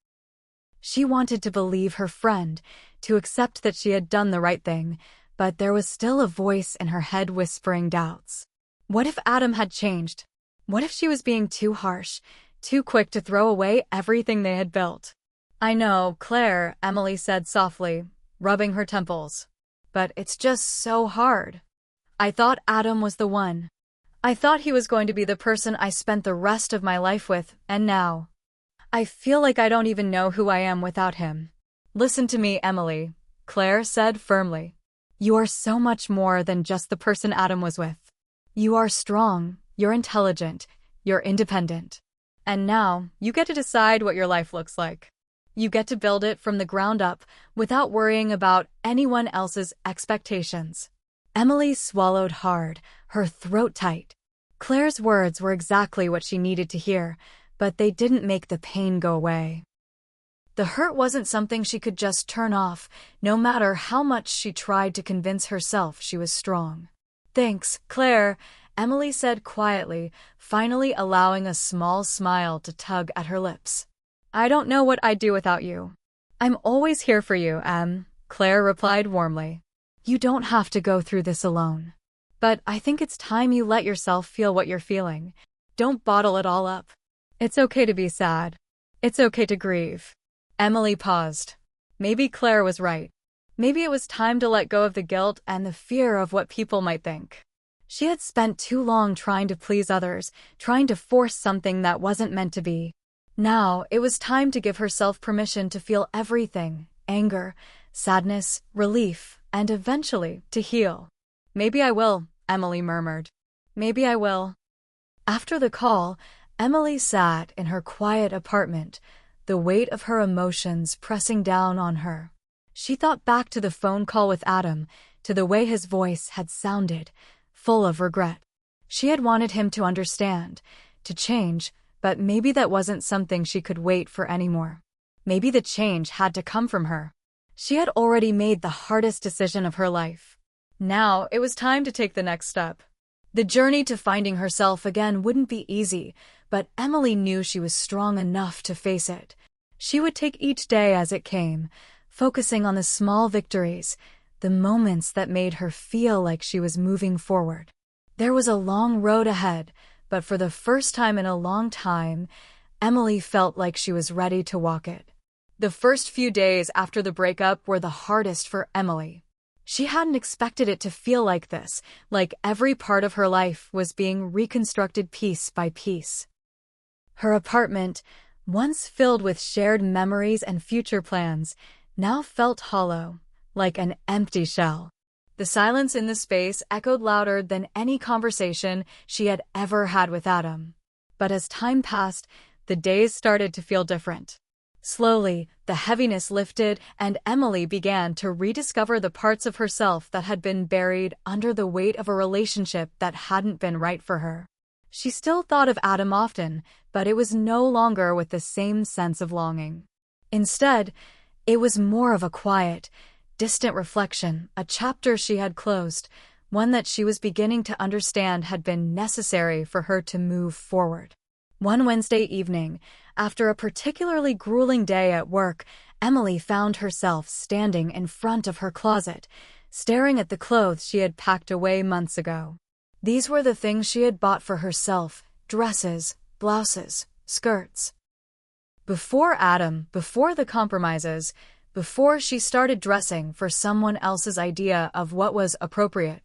[SPEAKER 1] She wanted to believe her friend, to accept that she had done the right thing, but there was still a voice in her head whispering doubts. What if Adam had changed? What if she was being too harsh, too quick to throw away everything they had built? I know, Claire, Emily said softly, rubbing her temples. But it's just so hard. I thought Adam was the one. I thought he was going to be the person I spent the rest of my life with, and now I feel like I don't even know who I am without him. Listen to me, Emily, Claire said firmly. You are so much more than just the person Adam was with. You are strong, you're intelligent, you're independent. And now, you get to decide what your life looks like. You get to build it from the ground up without worrying about anyone else's expectations. Emily swallowed hard, her throat tight. Claire's words were exactly what she needed to hear, but they didn't make the pain go away. The hurt wasn't something she could just turn off, no matter how much she tried to convince herself she was strong. Thanks, Claire, Emily said quietly, finally allowing a small smile to tug at her lips. I don't know what I'd do without you. I'm always here for you, Claire replied warmly. You don't have to go through this alone. But I think it's time you let yourself feel what you're feeling. Don't bottle it all up. It's okay to be sad. It's okay to grieve. Emily paused. Maybe Claire was right. Maybe it was time to let go of the guilt and the fear of what people might think. She had spent too long trying to please others, trying to force something that wasn't meant to be. Now, it was time to give herself permission to feel everything: anger, sadness, relief, and eventually, to heal. Maybe I will, Emily murmured. Maybe I will. After the call, Emily sat in her quiet apartment, the weight of her emotions pressing down on her. She thought back to the phone call with Adam, to the way his voice had sounded, full of regret. She had wanted him to understand, to change, but maybe that wasn't something she could wait for anymore. Maybe the change had to come from her. She had already made the hardest decision of her life. Now it was time to take the next step. The journey to finding herself again wouldn't be easy, but Emily knew she was strong enough to face it. She would take each day as it came, focusing on the small victories, the moments that made her feel like she was moving forward. There was a long road ahead, but for the first time in a long time, Emily felt like she was ready to walk it. The first few days after the breakup were the hardest for Emily. She hadn't expected it to feel like this, like every part of her life was being reconstructed piece by piece. Her apartment, once filled with shared memories and future plans, now felt hollow, like an empty shell. The silence in the space echoed louder than any conversation she had ever had with Adam. But as time passed, the days started to feel different. Slowly, the heaviness lifted, and Emily began to rediscover the parts of herself that had been buried under the weight of a relationship that hadn't been right for her. She still thought of Adam often, but it was no longer with the same sense of longing. Instead, it was more of a quiet, distant reflection, a chapter she had closed, one that she was beginning to understand had been necessary for her to move forward. One Wednesday evening, after a particularly grueling day at work, Emily found herself standing in front of her closet, staring at the clothes she had packed away months ago. These were the things she had bought for herself: dresses, blouses, skirts. Before Adam, before the compromises, before she started dressing for someone else's idea of what was appropriate.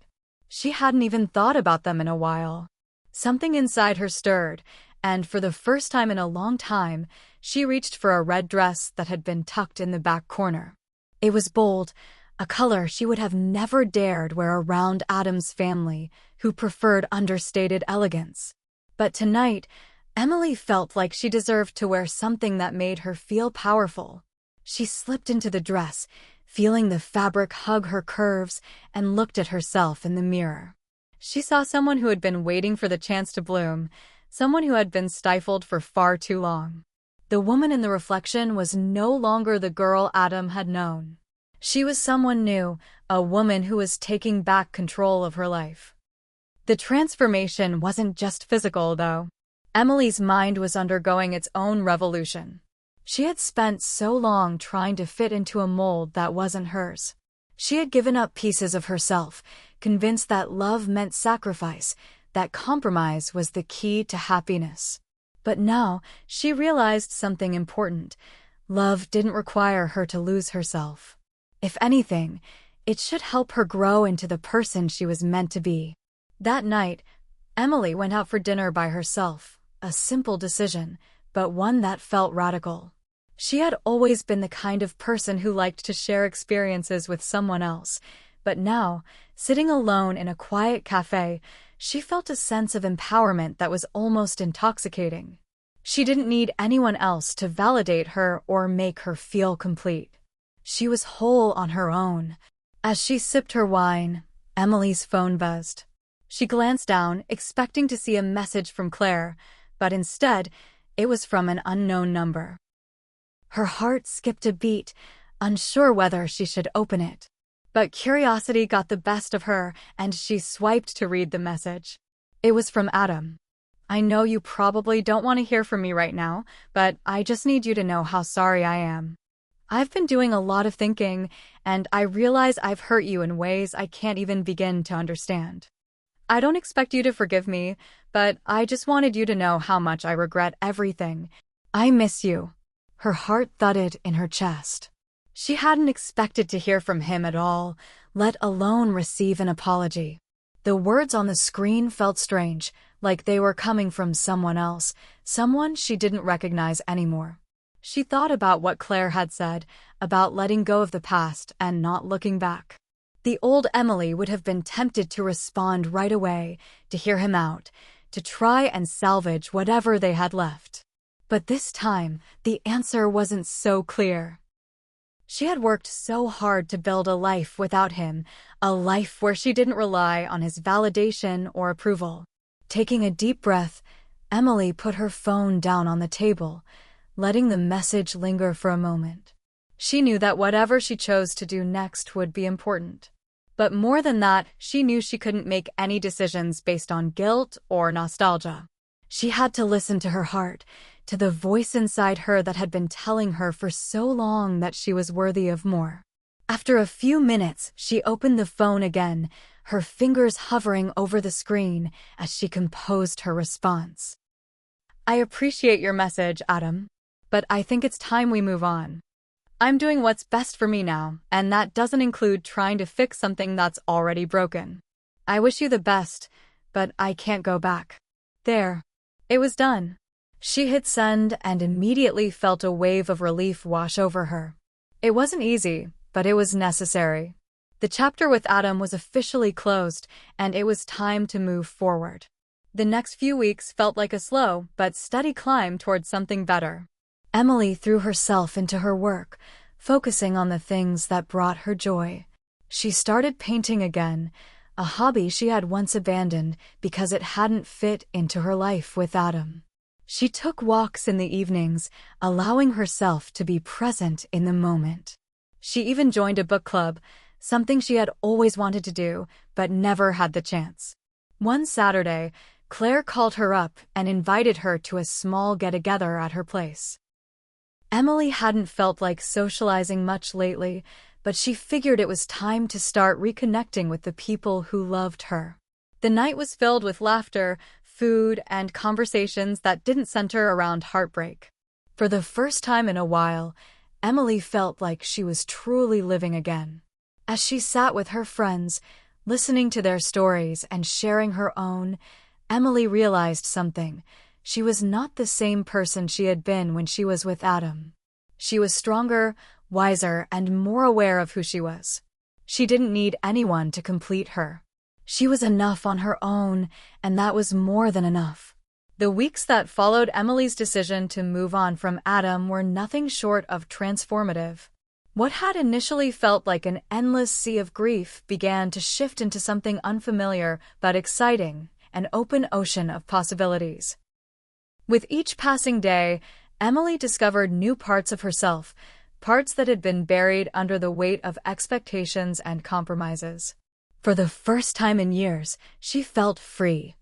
[SPEAKER 1] She hadn't even thought about them in a while. Something inside her stirred, and for the first time in a long time, she reached for a red dress that had been tucked in the back corner. It was bold, a color she would have never dared wear around Adam's family, who preferred understated elegance. But tonight, Emily felt like she deserved to wear something that made her feel powerful. She slipped into the dress, feeling the fabric hug her curves, and looked at herself in the mirror. She saw someone who had been waiting for the chance to bloom, someone who had been stifled for far too long. The woman in the reflection was no longer the girl Adam had known. She was someone new, a woman who was taking back control of her life. The transformation wasn't just physical, though. Emily's mind was undergoing its own revolution. She had spent so long trying to fit into a mold that wasn't hers. She had given up pieces of herself, convinced that love meant sacrifice, that compromise was the key to happiness. But now, she realized something important. Love didn't require her to lose herself. If anything, it should help her grow into the person she was meant to be. That night, Emily went out for dinner by herself, a simple decision, but one that felt radical. She had always been the kind of person who liked to share experiences with someone else, but now, sitting alone in a quiet cafe, she felt a sense of empowerment that was almost intoxicating. She didn't need anyone else to validate her or make her feel complete. She was whole on her own. As she sipped her wine, Emily's phone buzzed. She glanced down, expecting to see a message from Claire, but instead, it was from an unknown number. Her heart skipped a beat, unsure whether she should open it. But curiosity got the best of her, and she swiped to read the message. It was from Adam. "I know you probably don't want to hear from me right now, but I just need you to know how sorry I am. I've been doing a lot of thinking, and I realize I've hurt you in ways I can't even begin to understand. I don't expect you to forgive me, but I just wanted you to know how much I regret everything. I miss you." Her heart thudded in her chest. She hadn't expected to hear from him at all, let alone receive an apology. The words on the screen felt strange, like they were coming from someone else, someone she didn't recognize anymore. She thought about what Claire had said, about letting go of the past and not looking back. The old Emily would have been tempted to respond right away, to hear him out, to try and salvage whatever they had left. But this time, the answer wasn't so clear. She had worked so hard to build a life without him, a life where she didn't rely on his validation or approval. Taking a deep breath, Emily put her phone down on the table, letting the message linger for a moment. She knew that whatever she chose to do next would be important. But more than that, she knew she couldn't make any decisions based on guilt or nostalgia. She had to listen to her heart, to the voice inside her that had been telling her for so long that she was worthy of more. After a few minutes, she opened the phone again, her fingers hovering over the screen as she composed her response. "I appreciate your message, Adam, but I think it's time we move on. I'm doing what's best for me now, and that doesn't include trying to fix something that's already broken. I wish you the best, but I can't go back." There. It was done. She hit send and immediately felt a wave of relief wash over her. It wasn't easy, but it was necessary. The chapter with Adam was officially closed, and it was time to move forward. The next few weeks felt like a slow but steady climb towards something better. Emily threw herself into her work, focusing on the things that brought her joy. She started painting again, a hobby she had once abandoned because it hadn't fit into her life with Adam. She took walks in the evenings, allowing herself to be present in the moment. She even joined a book club, something she had always wanted to do, but never had the chance. One Saturday, Claire called her up and invited her to a small get-together at her place. Emily hadn't felt like socializing much lately, but she figured it was time to start reconnecting with the people who loved her. The night was filled with laughter, food, and conversations that didn't center around heartbreak. For the first time in a while, Emily felt like she was truly living again. As she sat with her friends, listening to their stories and sharing her own, Emily realized something. She was not the same person she had been when she was with Adam. She was stronger, wiser, and more aware of who she was. She didn't need anyone to complete her. She was enough on her own, and that was more than enough. The weeks that followed Emily's decision to move on from Adam were nothing short of transformative. What had initially felt like an endless sea of grief began to shift into something unfamiliar but exciting, an open ocean of possibilities. With each passing day, Emily discovered new parts of herself, parts that had been buried under the weight of expectations and compromises. For the first time in years, she felt free.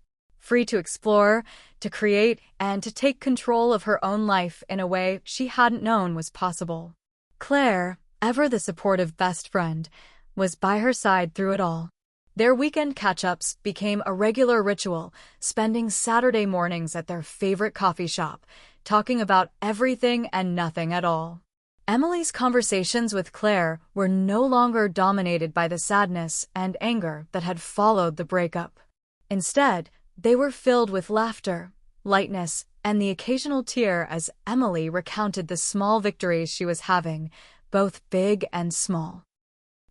[SPEAKER 1] free to explore, to create, and to take control of her own life in a way she hadn't known was possible. Claire, ever the supportive best friend, was by her side through it all. Their weekend catch-ups became a regular ritual, spending Saturday mornings at their favorite coffee shop, talking about everything and nothing at all. Emily's conversations with Claire were no longer dominated by the sadness and anger that had followed the breakup. Instead, they were filled with laughter, lightness, and the occasional tear as Emily recounted the small victories she was having, both big and small.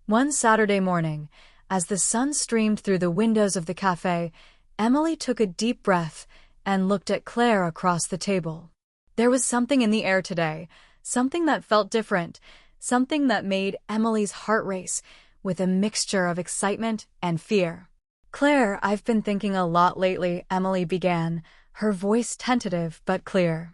[SPEAKER 1] One Saturday morning, as the sun streamed through the windows of the cafe, Emily took a deep breath and looked at Claire across the table. There was something in the air today, something that felt different, something that made Emily's heart race with a mixture of excitement and fear. "Claire, I've been thinking a lot lately," Emily began, her voice tentative but clear.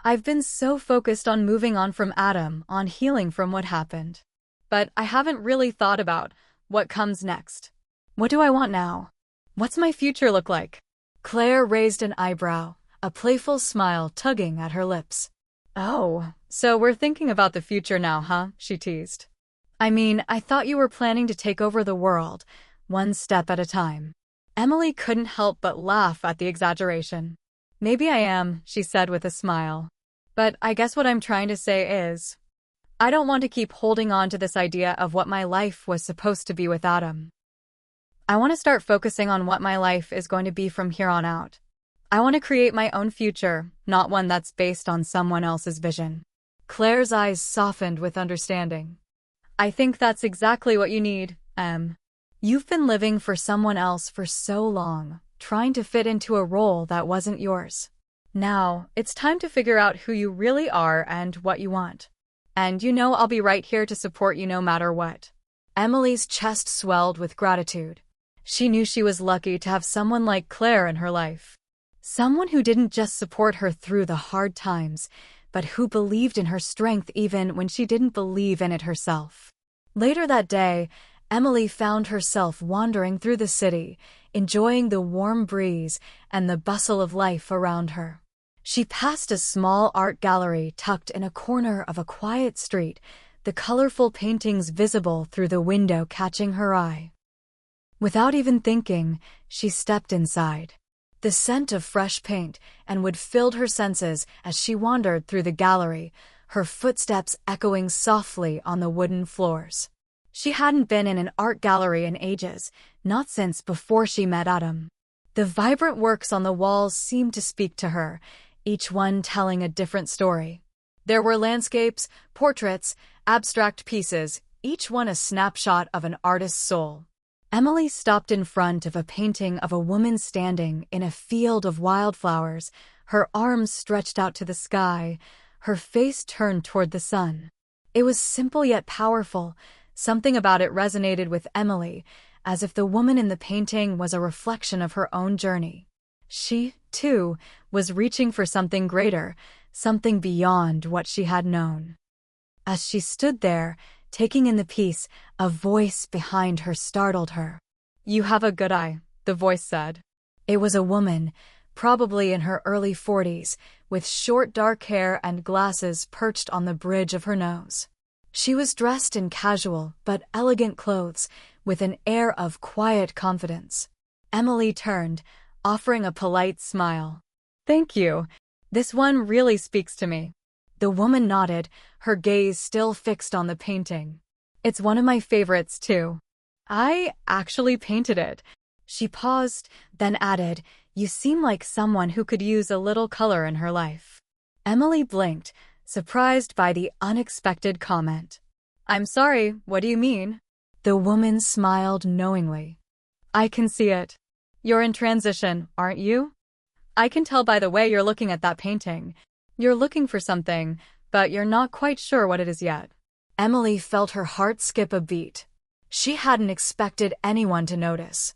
[SPEAKER 1] "I've been so focused on moving on from Adam, on healing from what happened. But I haven't really thought about what comes next. What do I want now? What's my future look like?" Claire raised an eyebrow, a playful smile tugging at her lips. "Oh, so we're thinking about the future now, huh?" she teased. "I mean, I thought you were planning to take over the world, one step at a time." Emily couldn't help but laugh at the exaggeration. "Maybe I am," she said with a smile. "But I guess what I'm trying to say is, I don't want to keep holding on to this idea of what my life was supposed to be with Adam. I want to start focusing on what my life is going to be from here on out. I want to create my own future, not one that's based on someone else's vision." Claire's eyes softened with understanding. "I think that's exactly what you need, Em. You've been living for someone else for so long, trying to fit into a role that wasn't yours. Now, it's time to figure out who you really are and what you want. And you know I'll be right here to support you no matter what." Emily's chest swelled with gratitude. She knew she was lucky to have someone like Claire in her life. Someone who didn't just support her through the hard times, but who believed in her strength even when she didn't believe in it herself. Later that day, Emily found herself wandering through the city, enjoying the warm breeze and the bustle of life around her. She passed a small art gallery tucked in a corner of a quiet street, the colorful paintings visible through the window catching her eye. Without even thinking, she stepped inside. The scent of fresh paint and wood filled her senses as she wandered through the gallery, her footsteps echoing softly on the wooden floors. She hadn't been in an art gallery in ages, not since before she met Adam. The vibrant works on the walls seemed to speak to her, each one telling a different story. There were landscapes, portraits, abstract pieces, each one a snapshot of an artist's soul. Emily stopped in front of a painting of a woman standing in a field of wildflowers, her arms stretched out to the sky, her face turned toward the sun. It was simple yet powerful. Something about it resonated with Emily, as if the woman in the painting was a reflection of her own journey. She, too, was reaching for something greater, something beyond what she had known. As she stood there, taking in the piece, a voice behind her startled her. "You have a good eye," the voice said. It was a woman, probably in her early 40s, with short dark hair and glasses perched on the bridge of her nose. She was dressed in casual but elegant clothes, with an air of quiet confidence. Emily turned, offering a polite smile. "Thank you. This one really speaks to me." The woman nodded, her gaze still fixed on the painting. "It's one of my favorites, too. I actually painted it." She paused, then added, "You seem like someone who could use a little color in her life." Emily blinked, surprised by the unexpected comment. "I'm sorry, what do you mean?" The woman smiled knowingly. "I can see it. You're in transition, aren't you? I can tell by the way you're looking at that painting. You're looking for something, but you're not quite sure what it is yet." Emily felt her heart skip a beat. She hadn't expected anyone to notice.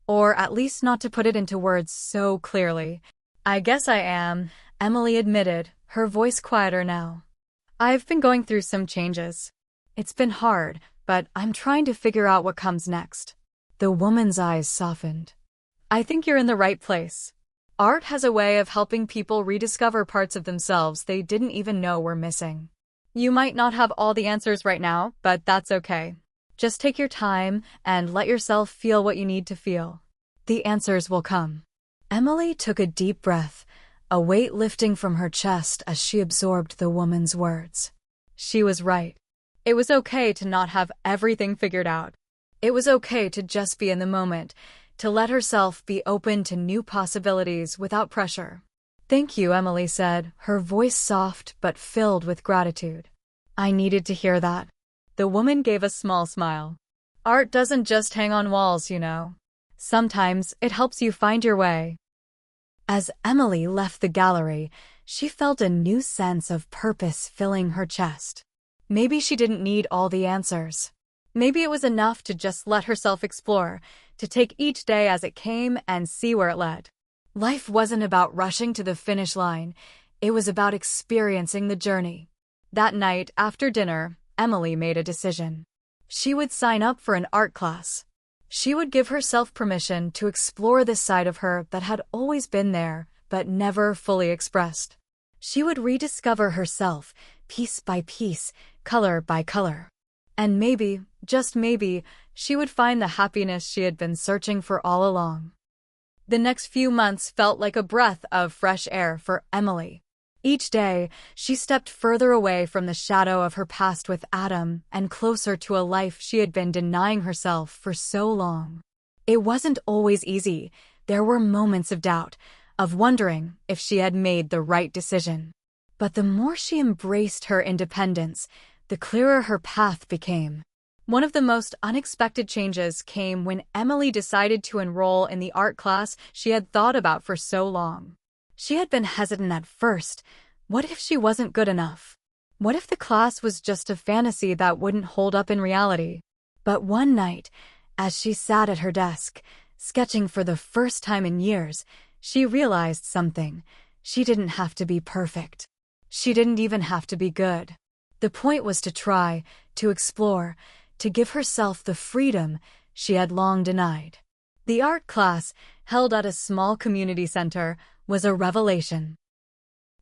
[SPEAKER 1] Or at least not to put it into words so clearly. "I guess I am," Emily admitted, her voice quieter now. "I've been going through some changes. It's been hard, but I'm trying to figure out what comes next." The woman's eyes softened. I think you're in the right place. Art has a way of helping people rediscover parts of themselves they didn't even know were missing. You might not have all the answers right now, but that's okay. Just take your time and let yourself feel what you need to feel. The answers will come. Emily took a deep breath, a weight lifting from her chest as she absorbed the woman's words. She was right. It was okay to not have everything figured out. It was okay to just be in the moment, to let herself be open to new possibilities without pressure. Thank you, Emily said, her voice soft but filled with gratitude. I needed to hear that. The woman gave a small smile. Art doesn't just hang on walls, you know. Sometimes it helps you find your way. As Emily left the gallery, she felt a new sense of purpose filling her chest. Maybe she didn't need all the answers. Maybe it was enough to just let herself explore, to take each day as it came and see where it led. Life wasn't about rushing to the finish line. It was about experiencing the journey. That night, after dinner, Emily made a decision. She would sign up for an art class. She would give herself permission to explore this side of her that had always been there, but never fully expressed. She would rediscover herself, piece by piece, color by color. And maybe, just maybe, she would find the happiness she had been searching for all along. The next few months felt like a breath of fresh air for Emily. Each day, she stepped further away from the shadow of her past with Adam and closer to a life she had been denying herself for so long. It wasn't always easy. There were moments of doubt, of wondering if she had made the right decision. But the more she embraced her independence, the clearer her path became. One of the most unexpected changes came when Emily decided to enroll in the art class she had thought about for so long. She had been hesitant at first. What if she wasn't good enough? What if the class was just a fantasy that wouldn't hold up in reality? But one night, as she sat at her desk, sketching for the first time in years, she realized something. She didn't have to be perfect. She didn't even have to be good. The point was to try, to explore, to give herself the freedom she had long denied. The art class, held at a small community center, was a revelation.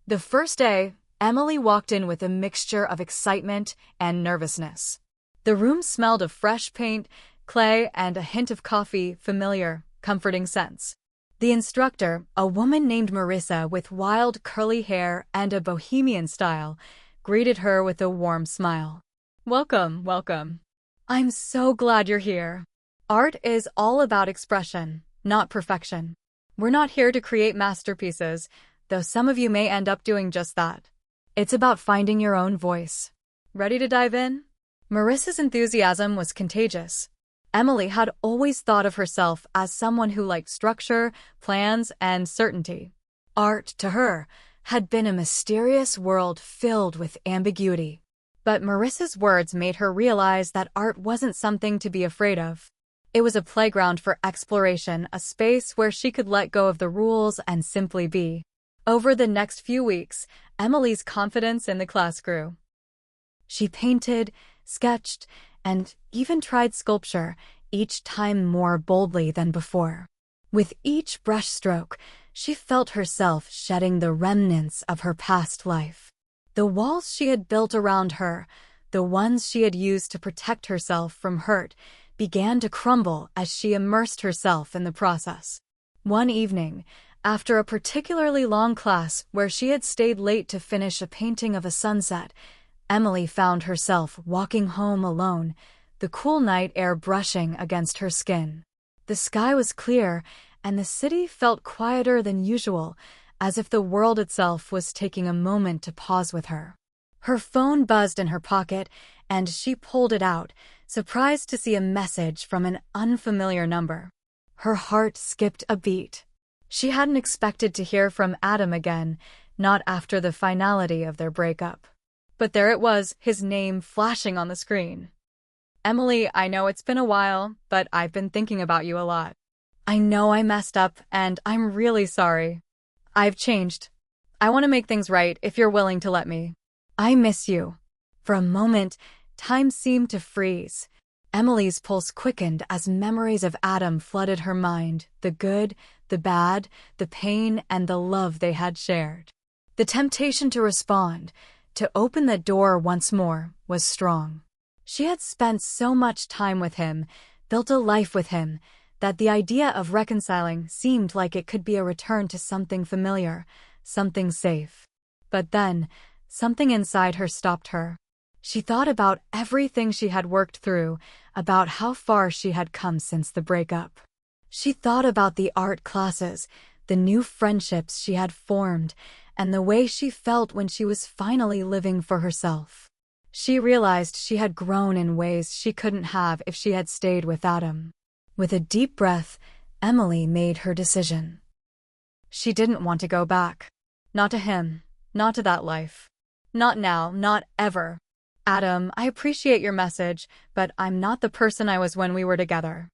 [SPEAKER 1] The first day, Emily walked in with a mixture of excitement and nervousness. The room smelled of fresh paint, clay, and a hint of coffee, familiar, comforting scents. The instructor, a woman named Marissa with wild curly hair and a bohemian style, greeted her with a warm smile. Welcome, welcome. I'm so glad you're here. Art is all about expression, not perfection. We're not here to create masterpieces, though some of you may end up doing just that. It's about finding your own voice. Ready to dive in? Marissa's enthusiasm was contagious. Emily had always thought of herself as someone who liked structure, plans, and certainty. Art, to her, had been a mysterious world filled with ambiguity. But Marissa's words made her realize that art wasn't something to be afraid of. It was a playground for exploration, a space where she could let go of the rules and simply be. Over the next few weeks, Emily's confidence in the class grew. She painted, sketched, and even tried sculpture, each time more boldly than before. With each brushstroke, she felt herself shedding the remnants of her past life. The walls she had built around her, the ones she had used to protect herself from hurt, began to crumble as she immersed herself in the process. One evening, after a particularly long class where she had stayed late to finish a painting of a sunset, Emily found herself walking home alone, the cool night air brushing against her skin. The sky was clear, and the city felt quieter than usual, as if the world itself was taking a moment to pause with her. Her phone buzzed in her pocket, and she pulled it out, surprised to see a message from an unfamiliar number. Her heart skipped a beat. She hadn't expected to hear from Adam again, not after the finality of their breakup. But there it was, his name flashing on the screen. Emily, I know it's been a while, but I've been thinking about you a lot. I know I messed up, and I'm really sorry. I've changed. I want to make things right if you're willing to let me. I miss you. For a moment, time seemed to freeze. Emily's pulse quickened as memories of Adam flooded her mind, the good, the bad, the pain, and the love they had shared. The temptation to respond, to open the door once more, was strong. She had spent so much time with him, built a life with him, that the idea of reconciling seemed like it could be a return to something familiar, something safe. But then, something inside her stopped her. She thought about everything she had worked through, about how far she had come since the breakup. She thought about the art classes, the new friendships she had formed, and the way she felt when she was finally living for herself. She realized she had grown in ways she couldn't have if she had stayed with Adam. With a deep breath, Emily made her decision. She didn't want to go back. Not to him, not to that life. Not now, not ever. Adam, I appreciate your message, but I'm not the person I was when we were together.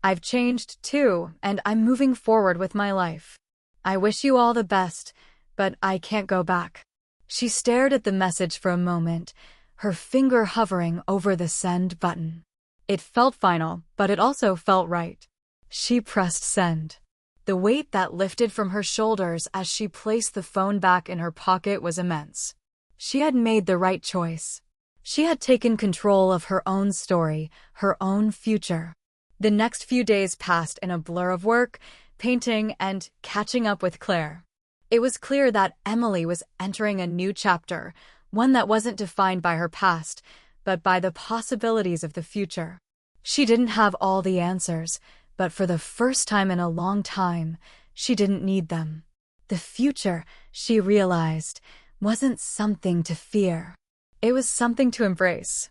[SPEAKER 1] I've changed too, and I'm moving forward with my life. I wish you all the best, but I can't go back. She stared at the message for a moment, her finger hovering over the send button. It felt final, but it also felt right. She pressed send. The weight that lifted from her shoulders as she placed the phone back in her pocket was immense. She had made the right choice. She had taken control of her own story, her own future. The next few days passed in a blur of work, painting, and catching up with Claire. It was clear that Emily was entering a new chapter, one that wasn't defined by her past, but by the possibilities of the future. She didn't have all the answers, but for the first time in a long time, she didn't need them. The future, she realized, wasn't something to fear. It was something to embrace.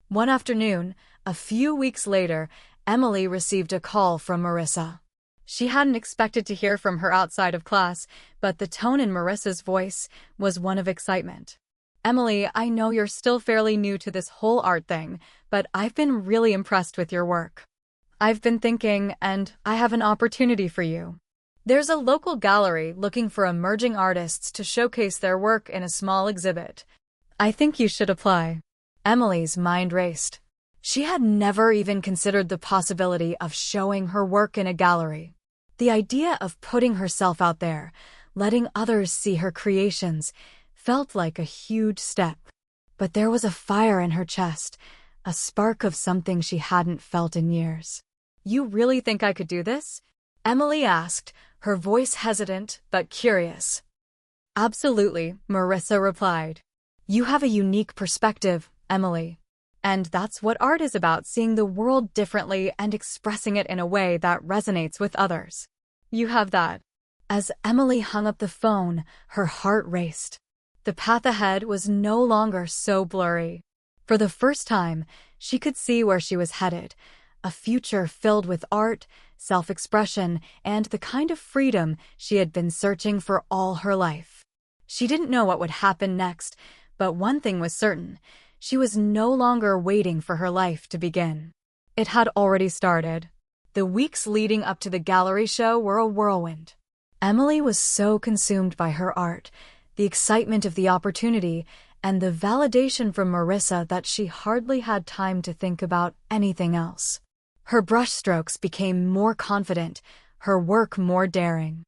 [SPEAKER 1] One afternoon, a few weeks later, Emily received a call from Marissa. She hadn't expected to hear from her outside of class, but the tone in Marissa's voice was one of excitement. Emily, I know you're still fairly new to this whole art thing, but I've been really impressed with your work. I've been thinking, and I have an opportunity for you. There's a local gallery looking for emerging artists to showcase their work in a small exhibit. I think you should apply. Emily's mind raced. She had never even considered the possibility of showing her work in a gallery. The idea of putting herself out there, letting others see her creations, felt like a huge step. But there was a fire in her chest, a spark of something she hadn't felt in years. You really think I could do this? Emily asked, her voice hesitant but curious. Absolutely, Marissa replied. You have a unique perspective, Emily. And that's what art is about, seeing the world differently and expressing it in a way that resonates with others. You have that. As Emily hung up the phone, her heart raced. The path ahead was no longer so blurry. For the first time, she could see where she was headed, a future filled with art, self-expression, and the kind of freedom she had been searching for all her life. She didn't know what would happen next, but one thing was certain. She was no longer waiting for her life to begin. It had already started. The weeks leading up to the gallery show were a whirlwind. Emily was so consumed by her art, the excitement of the opportunity, and the validation from Marissa that she hardly had time to think about anything else. Her brushstrokes became more confident, her work more daring.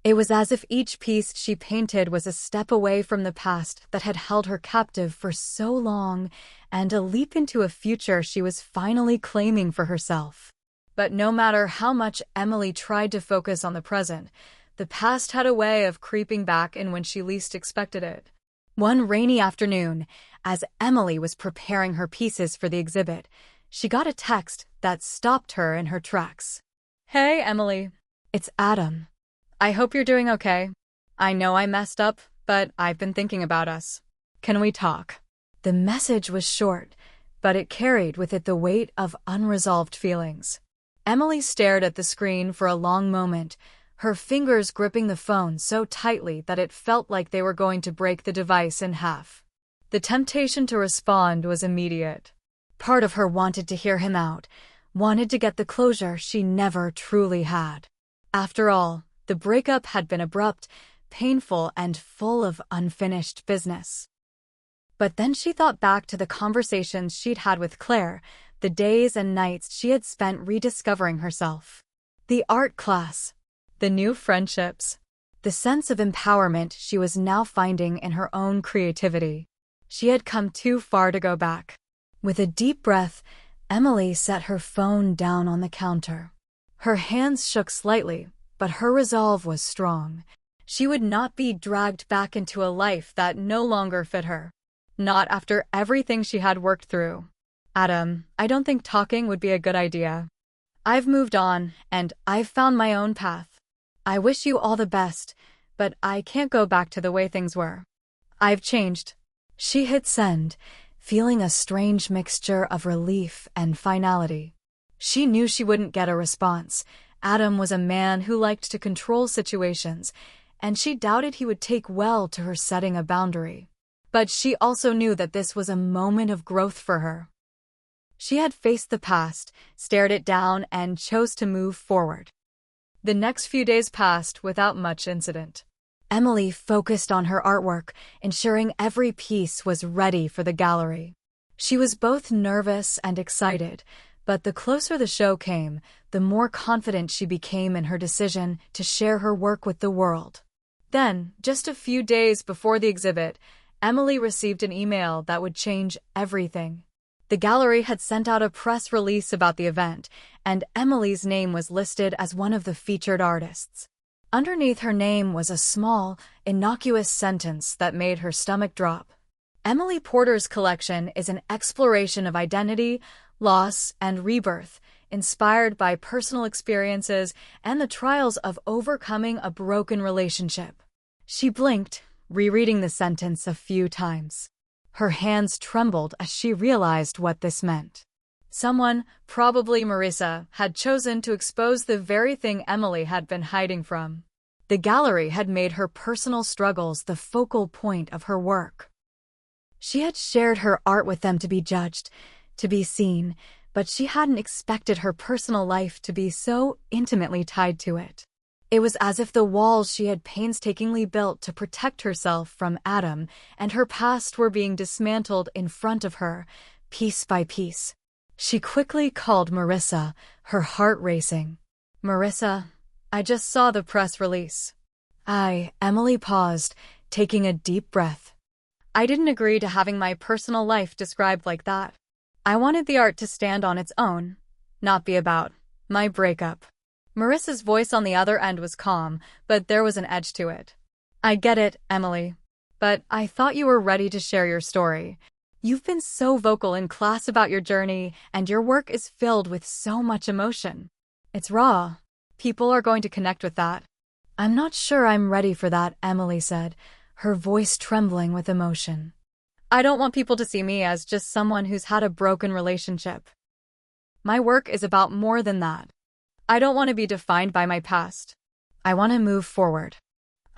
[SPEAKER 1] It was as if each piece she painted was a step away from the past that had held her captive for so long, and a leap into a future she was finally claiming for herself. But no matter how much Emily tried to focus on the present, the past had a way of creeping back in when she least expected it. One rainy afternoon, as Emily was preparing her pieces for the exhibit, she got a text that stopped her in her tracks. Hey, Emily. It's Adam. I hope you're doing okay. I know I messed up, but I've been thinking about us. Can we talk? The message was short, but it carried with it the weight of unresolved feelings. Emily stared at the screen for a long moment, her fingers gripping the phone so tightly that it felt like they were going to break the device in half. The temptation to respond was immediate. Part of her wanted to hear him out, wanted to get the closure she never truly had. After all, the breakup had been abrupt, painful, and full of unfinished business. But then she thought back to the conversations she'd had with Claire, the days and nights she had spent rediscovering herself. The art class, the new friendships, the sense of empowerment she was now finding in her own creativity. She had come too far to go back. With a deep breath, Emily set her phone down on the counter. Her hands shook slightly, but her resolve was strong. She would not be dragged back into a life that no longer fit her. Not after everything she had worked through. Adam, I don't think talking would be a good idea. I've moved on, and I've found my own path. I wish you all the best, but I can't go back to the way things were. I've changed. She hit send, feeling a strange mixture of relief and finality. She knew she wouldn't get a response. Adam was a man who liked to control situations, and she doubted he would take well to her setting a boundary. But she also knew that this was a moment of growth for her. She had faced the past, stared it down, and chose to move forward. The next few days passed without much incident. Emily focused on her artwork, ensuring every piece was ready for the gallery. She was both nervous and excited, but the closer the show came, the more confident she became in her decision to share her work with the world. Then, just a few days before the exhibit, Emily received an email that would change everything. The gallery had sent out a press release about the event, and Emily's name was listed as one of the featured artists. Underneath her name was a small, innocuous sentence that made her stomach drop. Emily Porter's collection is an exploration of identity, loss, and rebirth, inspired by personal experiences and the trials of overcoming a broken relationship. She blinked, rereading the sentence a few times. Her hands trembled as she realized what this meant. Someone, probably Marissa, had chosen to expose the very thing Emily had been hiding from. The gallery had made her personal struggles the focal point of her work. She had shared her art with them to be judged, to be seen, but she hadn't expected her personal life to be so intimately tied to it. It was as if the walls she had painstakingly built to protect herself from Adam and her past were being dismantled in front of her, piece by piece. She quickly called Marissa, her heart racing. "Marissa, I just saw the press release." Emily paused, taking a deep breath. "I didn't agree to having my personal life described like that. I wanted the art to stand on its own, not be about my breakup." Marissa's voice on the other end was calm, but there was an edge to it. "I get it, Emily. But I thought you were ready to share your story. You've been so vocal in class about your journey, and your work is filled with so much emotion. It's raw. People are going to connect with that." "I'm not sure I'm ready for that," Emily said, her voice trembling with emotion. "I don't want people to see me as just someone who's had a broken relationship. My work is about more than that. I don't want to be defined by my past. I want to move forward."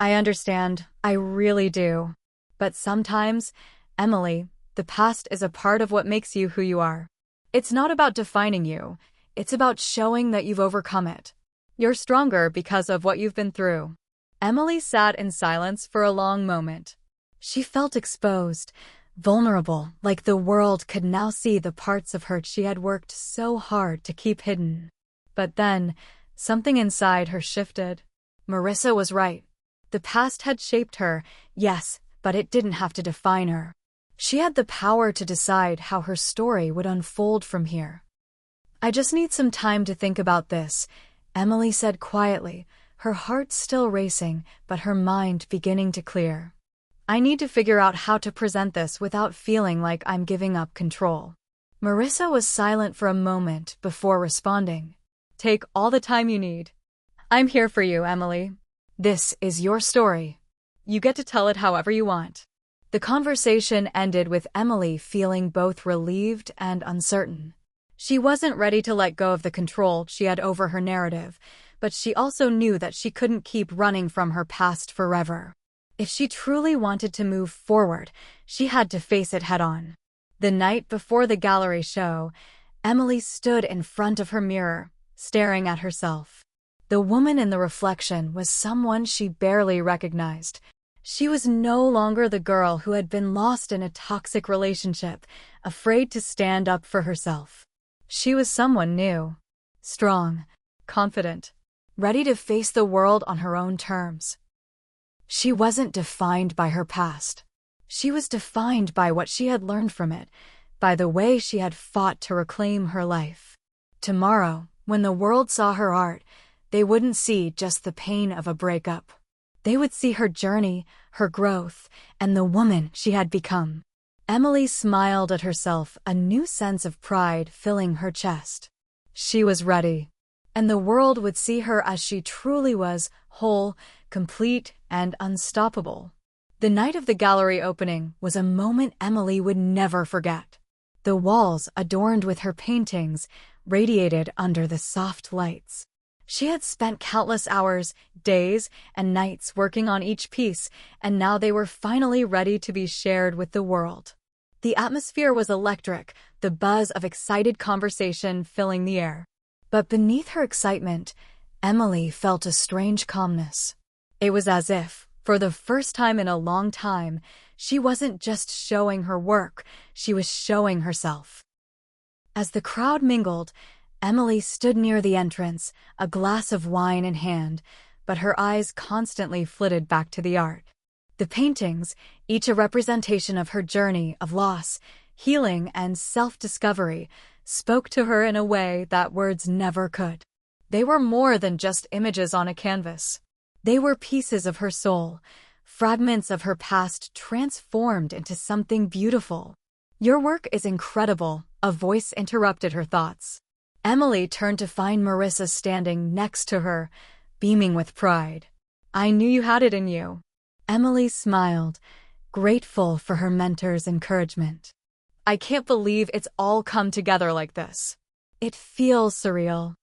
[SPEAKER 1] "I understand. I really do. But sometimes, Emily, the past is a part of what makes you who you are. It's not about defining you. It's about showing that you've overcome it. You're stronger because of what you've been through." Emily sat in silence for a long moment. She felt exposed, vulnerable, like the world could now see the parts of her she had worked so hard to keep hidden. But then, something inside her shifted. Marissa was right. The past had shaped her, yes, but it didn't have to define her. She had the power to decide how her story would unfold from here. "I just need some time to think about this," Emily said quietly, her heart still racing, but her mind beginning to clear. "I need to figure out how to present this without feeling like I'm giving up control." Marissa was silent for a moment before responding. "Take all the time you need. I'm here for you, Emily. This is your story. You get to tell it however you want." The conversation ended with Emily feeling both relieved and uncertain. She wasn't ready to let go of the control she had over her narrative, but she also knew that she couldn't keep running from her past forever. If she truly wanted to move forward, she had to face it head-on. The night before the gallery show, Emily stood in front of her mirror, staring at herself. The woman in the reflection was someone she barely recognized. She was no longer the girl who had been lost in a toxic relationship, afraid to stand up for herself. She was someone new. Strong, confident, ready to face the world on her own terms. She wasn't defined by her past. She was defined by what she had learned from it, by the way she had fought to reclaim her life. Tomorrow, when the world saw her art, they wouldn't see just the pain of a breakup. They would see her journey, her growth, and the woman she had become. Emily smiled at herself, a new sense of pride filling her chest. She was ready, and the world would see her as she truly was, whole, complete, and unstoppable. The night of the gallery opening was a moment Emily would never forget. The walls, adorned with her paintings, radiated under the soft lights. She had spent countless hours, days, and nights working on each piece, and now they were finally ready to be shared with the world. The atmosphere was electric, the buzz of excited conversation filling the air. But beneath her excitement, Emily felt a strange calmness. It was as if, for the first time in a long time, she wasn't just showing her work, she was showing herself. As the crowd mingled, Emily stood near the entrance, a glass of wine in hand, but her eyes constantly flitted back to the art. The paintings, each a representation of her journey of loss, healing, and self-discovery, spoke to her in a way that words never could. They were more than just images on a canvas. They were pieces of her soul, fragments of her past transformed into something beautiful. "Your work is incredible," a voice interrupted her thoughts. Emily turned to find Marissa standing next to her, beaming with pride. "I knew you had it in you." Emily smiled, grateful for her mentor's encouragement. "I can't believe it's all come together like this. It feels surreal."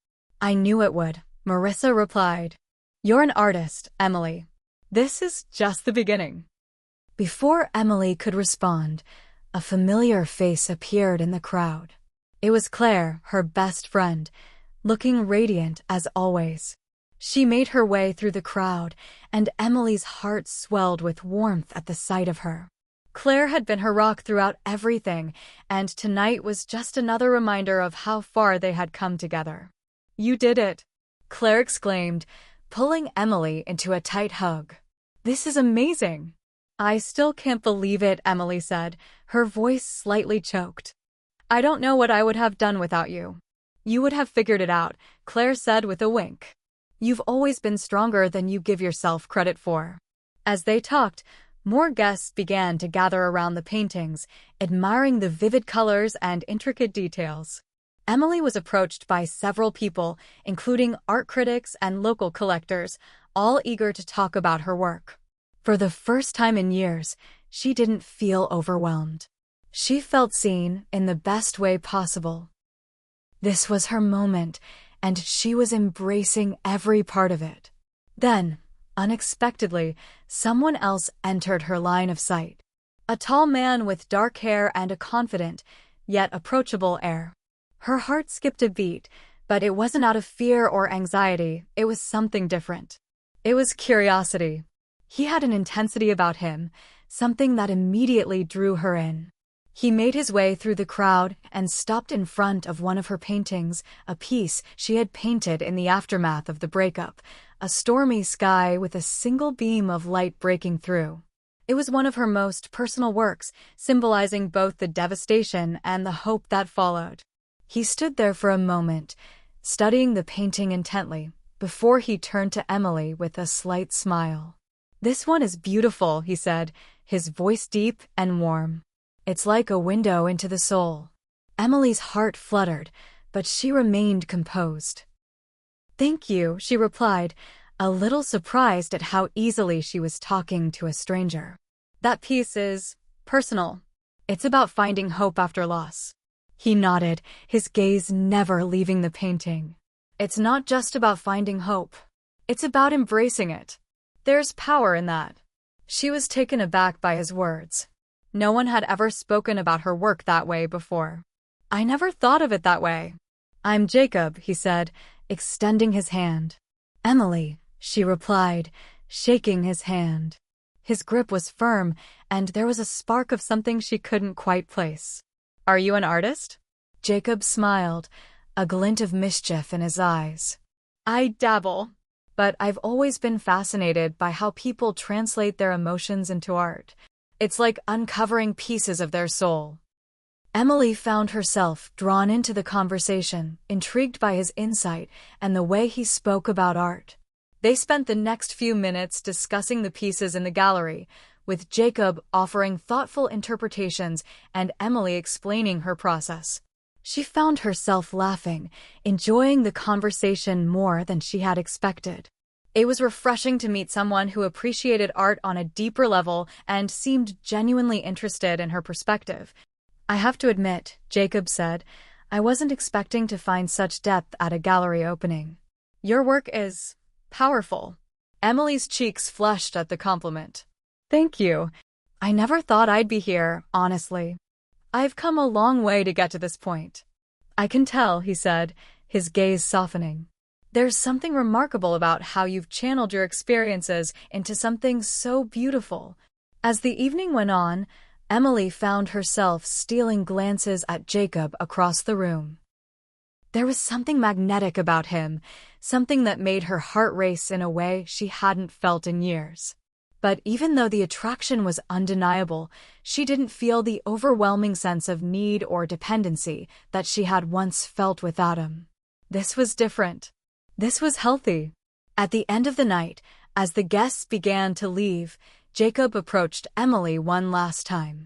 [SPEAKER 1] "I knew it would," Marissa replied. "You're an artist, Emily. This is just the beginning." Before Emily could respond, a familiar face appeared in the crowd. It was Claire, her best friend, looking radiant as always. She made her way through the crowd, and Emily's heart swelled with warmth at the sight of her. Claire had been her rock throughout everything, and tonight was just another reminder of how far they had come together. "You did it," Claire exclaimed, pulling Emily into a tight hug. "This is amazing." "I still can't believe it," Emily said, her voice slightly choked. "I don't know what I would have done without you." "You would have figured it out," Claire said with a wink. "You've always been stronger than you give yourself credit for." As they talked, more guests began to gather around the paintings, admiring the vivid colors and intricate details. Emily was approached by several people, including art critics and local collectors, all eager to talk about her work. For the first time in years, she didn't feel overwhelmed. She felt seen in the best way possible. This was her moment, and she was embracing every part of it. Then, unexpectedly, someone else entered her line of sight. A tall man with dark hair and a confident, yet approachable air. Her heart skipped a beat, but it wasn't out of fear or anxiety, it was something different. It was curiosity. He had an intensity about him, something that immediately drew her in. He made his way through the crowd and stopped in front of one of her paintings, a piece she had painted in the aftermath of the breakup, a stormy sky with a single beam of light breaking through. It was one of her most personal works, symbolizing both the devastation and the hope that followed. He stood there for a moment, studying the painting intently, before he turned to Emily with a slight smile. "This one is beautiful," he said, his voice deep and warm. "It's like a window into the soul." Emily's heart fluttered, but she remained composed. "Thank you," she replied, a little surprised at how easily she was talking to a stranger. "That piece is personal. It's about finding hope after loss." He nodded, his gaze never leaving the painting. "It's not just about finding hope. It's about embracing it. There's power in that." She was taken aback by his words. No one had ever spoken about her work that way before. "I never thought of it that way." "I'm Jacob," he said, extending his hand. "Emily," she replied, shaking his hand. His grip was firm, and there was a spark of something she couldn't quite place. "Are you an artist?" Jacob smiled, a glint of mischief in his eyes. I dabble, but I've always been fascinated by how people translate their emotions into art. It's like uncovering pieces of their soul. Emily found herself drawn into the conversation, intrigued by his insight and the way he spoke about art. They spent the next few minutes discussing the pieces in the gallery, with Jacob offering thoughtful interpretations and Emily explaining her process. She found herself laughing, enjoying the conversation more than she had expected. It was refreshing to meet someone who appreciated art on a deeper level and seemed genuinely interested in her perspective. I have to admit, Jacob said, I wasn't expecting to find such depth at a gallery opening. Your work is powerful. Emily's cheeks flushed at the compliment. Thank you. I never thought I'd be here, honestly. I've come a long way to get to this point. I can tell, he said, his gaze softening. There's something remarkable about how you've channeled your experiences into something so beautiful. As the evening went on, Emily found herself stealing glances at Jacob across the room. There was something magnetic about him, something that made her heart race in a way she hadn't felt in years. But even though the attraction was undeniable, she didn't feel the overwhelming sense of need or dependency that she had once felt with Adam. This was different. This was healthy. At the end of the night, as the guests began to leave, Jacob approached Emily one last time.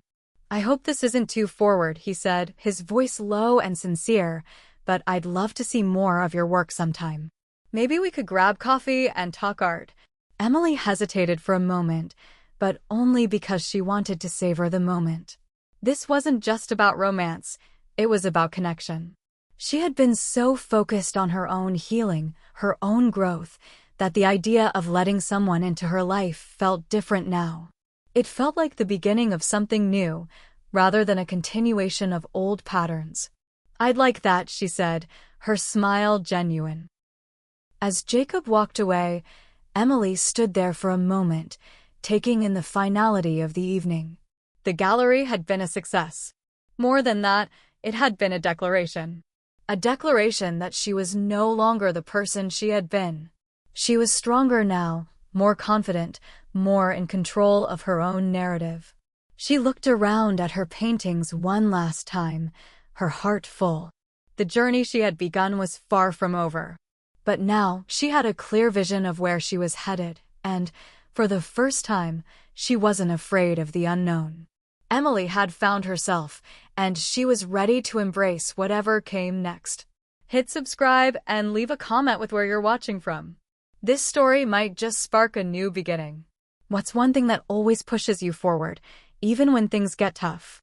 [SPEAKER 1] I hope this isn't too forward, he said, his voice low and sincere, but I'd love to see more of your work sometime. Maybe we could grab coffee and talk art. Emily hesitated for a moment, but only because she wanted to savor the moment. This wasn't just about romance, it was about connection. She had been so focused on her own healing, her own growth, that the idea of letting someone into her life felt different now. It felt like the beginning of something new, rather than a continuation of old patterns. I'd like that, she said, her smile genuine. As Jacob walked away, Emily stood there for a moment, taking in the finality of the evening. The gallery had been a success. More than that, it had been a declaration. A declaration that she was no longer the person she had been. She was stronger now, more confident, more in control of her own narrative. She looked around at her paintings one last time, her heart full. The journey she had begun was far from over. But now she had a clear vision of where she was headed, and, for the first time, she wasn't afraid of the unknown. Emily had found herself, and she was ready to embrace whatever came next. Hit subscribe and leave a comment with where you're watching from. This story might just spark a new beginning. What's one thing that always pushes you forward, even when things get tough?